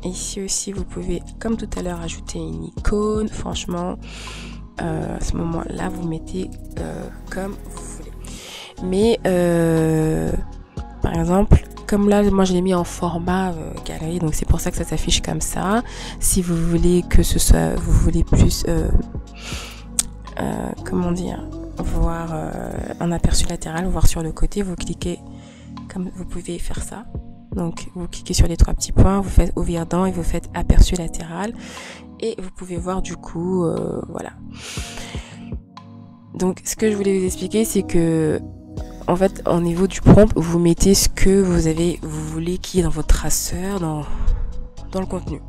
ici aussi, vous pouvez, comme tout à l'heure, ajouter une icône. Franchement, à ce moment-là, vous mettez comme vous voulez. Mais par exemple, comme là moi je l'ai mis en format galerie, donc c'est pour ça que ça s'affiche comme ça. Si vous voulez que ce soit, vous voulez plus comment dire, voir un aperçu latéral, voir sur le côté, vous cliquez, comme vous pouvez faire ça. Donc vous cliquez sur les 3 petits points, vous faites ouvrir dans et vous faites aperçu latéral et vous pouvez voir du coup voilà. Donc ce que je voulais vous expliquer, c'est que en fait, au niveau du prompt, vous mettez ce que vous voulez qui est dans votre traceur, dans le contenu.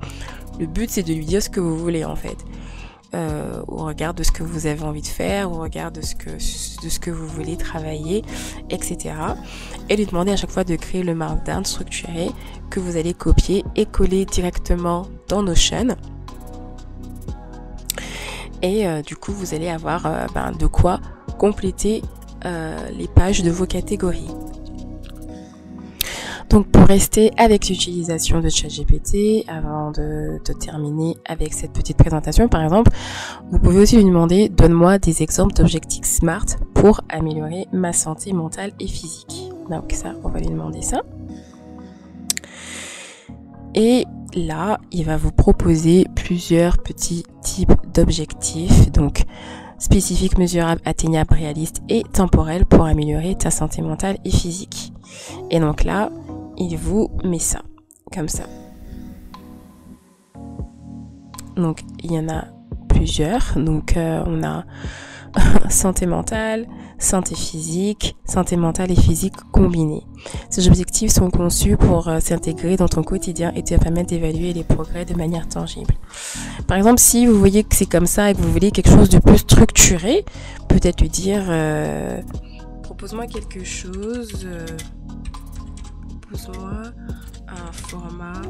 Le but, c'est de lui dire ce que vous voulez, en fait. Au regard de ce que vous avez envie de faire, au regard de ce que vous voulez travailler, etc. Et lui demander à chaque fois de créer le Markdown structuré que vous allez copier et coller directement dans Notion. Et du coup, vous allez avoir de quoi compléter les pages de vos catégories. Donc pour rester avec l'utilisation de ChatGPT, avant de terminer avec cette petite présentation par exemple, vous pouvez aussi lui demander « Donne-moi des exemples d'objectifs SMART pour améliorer ma santé mentale et physique ». Donc ça, on va lui demander ça. Et là, il va vous proposer plusieurs petits types d'objectifs, donc spécifiques, mesurables, atteignables, réalistes et temporels pour améliorer ta santé mentale et physique. Et donc là, il vous met ça, comme ça. Donc, il y en a plusieurs. Donc, on a santé mentale, santé mentale et physique combinées. Ces objectifs sont conçus pour s'intégrer dans ton quotidien et te permettre d'évaluer les progrès de manière tangible. Par exemple, si vous voyez que c'est comme ça et que vous voulez quelque chose de plus structuré, peut-être lui dire propose-moi quelque chose, propose-moi un format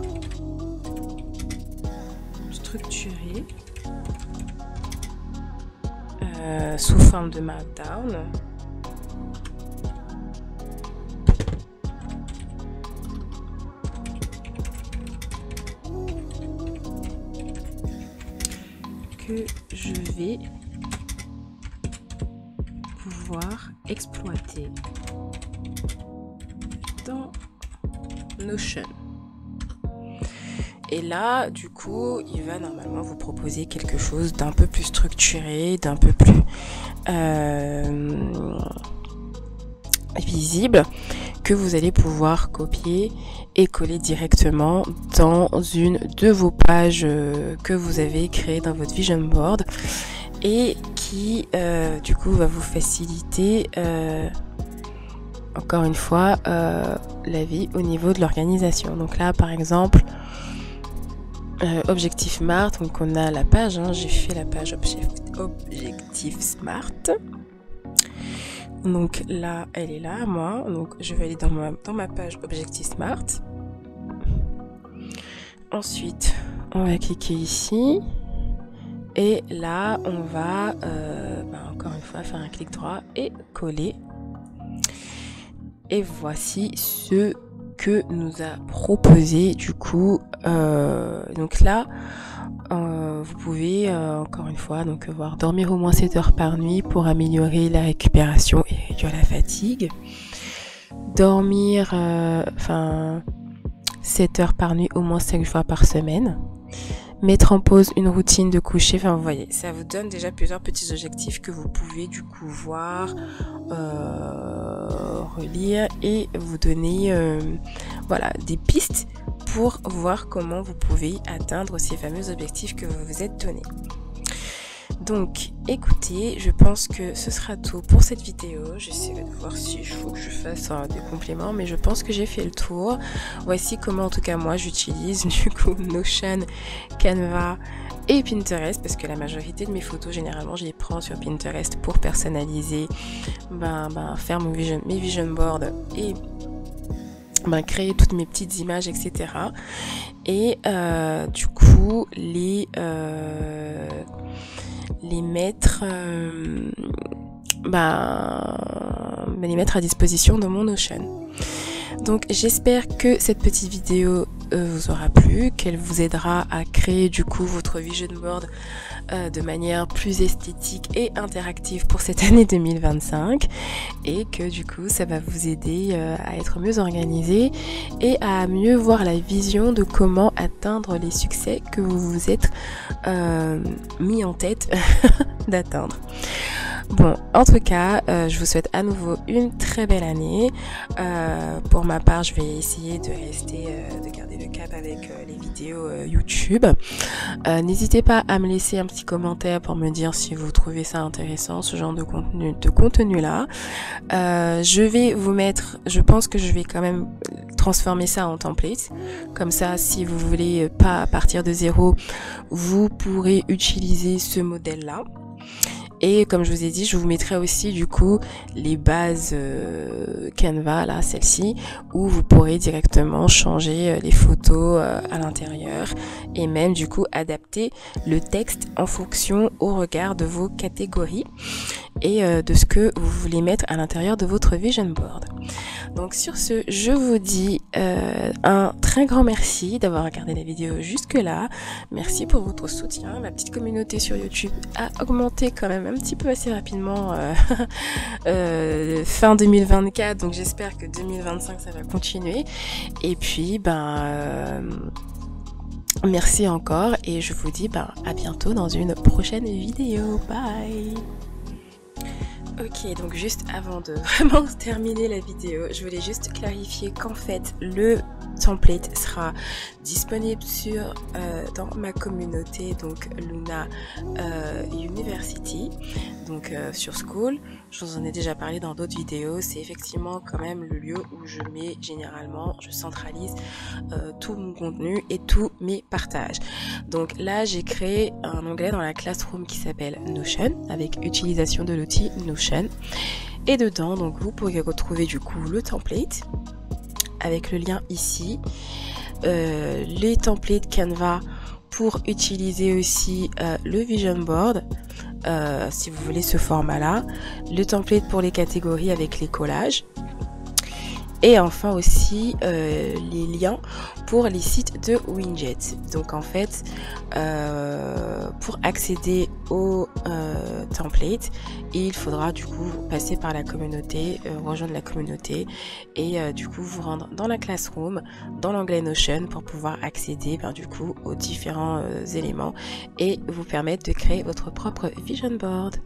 structuré sous forme de markdown. Que je vais pouvoir exploiter dans Notion. Et là, du coup, il va normalement vous proposer quelque chose d'un peu plus structuré, d'un peu plus visible, que vous allez pouvoir copier et coller directement dans une de vos pages que vous avez créées dans votre vision board et qui, du coup, va vous faciliter encore une fois la vie au niveau de l'organisation. Donc là, par exemple, Objectif Smart, donc on a la page, j'ai fait la page Objectif Smart. Donc là, elle est là, moi. Donc je vais aller dans ma page Objectif Smart. Ensuite, on va cliquer ici. Et là, on va encore une fois faire un clic droit et coller. Et voici ce que nous a proposé du coup. Donc là, vous pouvez encore une fois donc voir dormir au moins 7 heures par nuit pour améliorer la récupération et réduire la fatigue. Dormir 7 heures par nuit au moins 5 fois par semaine. Mettre en pause une routine de coucher, vous voyez, ça vous donne déjà plusieurs petits objectifs que vous pouvez du coup voir, relire et vous donner des pistes pour voir comment vous pouvez atteindre ces fameux objectifs que vous vous êtes donnés. Donc écoutez, je pense que ce sera tout pour cette vidéo. J'essaierai de voir si il faut que je fasse des compléments, mais je pense que j'ai fait le tour. Voici comment en tout cas moi j'utilise du coup Notion, Canva et Pinterest, parce que la majorité de mes photos généralement je les prends sur Pinterest pour personnaliser, faire mes vision boards et créer toutes mes petites images, etc. Et du coup les mettre les mettre à disposition dans mon Notion. Donc j'espère que cette petite vidéo vous aura plu, qu'elle vous aidera à créer du coup votre vision board de manière plus esthétique et interactive pour cette année 2025 et que du coup ça va vous aider à être mieux organisé et à mieux voir la vision de comment atteindre les succès que vous vous êtes mis en tête d'atteindre. Bon, en tout cas, je vous souhaite à nouveau une très belle année. Pour ma part, je vais essayer de garder le cap avec les vidéos YouTube. N'hésitez pas à me laisser un petit commentaire pour me dire si vous trouvez ça intéressant, ce genre de contenu là. Je vais vous mettre, je pense que je vais quand même transformer ça en template. Comme ça, si vous voulez pas partir de zéro, vous pourrez utiliser ce modèle là. Et comme je vous ai dit, je vous mettrai aussi du coup les bases Canva, là, celle-ci, où vous pourrez directement changer les photos à l'intérieur et même du coup adapter le texte en fonction au regard de vos catégories. et de ce que vous voulez mettre à l'intérieur de votre vision board. Donc sur ce, je vous dis un très grand merci d'avoir regardé la vidéo jusque là. Merci pour votre soutien. Ma petite communauté sur YouTube a augmenté quand même un petit peu assez rapidement fin 2024, donc j'espère que 2025 ça va continuer. Et puis merci encore et je vous dis à bientôt dans une prochaine vidéo. Bye. Ok, donc juste avant de vraiment terminer la vidéo, je voulais juste clarifier qu'en fait le template sera disponible dans ma communauté, donc Luna University, donc sur School. Je vous en ai déjà parlé dans d'autres vidéos. C'est effectivement quand même le lieu où je centralise tout mon contenu et tous mes partages. Donc là, j'ai créé un onglet dans la Classroom qui s'appelle Notion, avec utilisation de l'outil Notion. Et dedans, donc vous pourrez retrouver du coup le template avec le lien ici, les templates Canva pour utiliser aussi le vision board, si vous voulez ce format là, le template pour les catégories avec les collages, et enfin aussi les liens pour les sites de Winget. Donc en fait, pour accéder au template, il faudra du coup passer par la communauté, rejoindre la communauté et du coup vous rendre dans la Classroom, dans l'onglet Notion pour pouvoir accéder du coup aux différents éléments et vous permettre de créer votre propre vision board.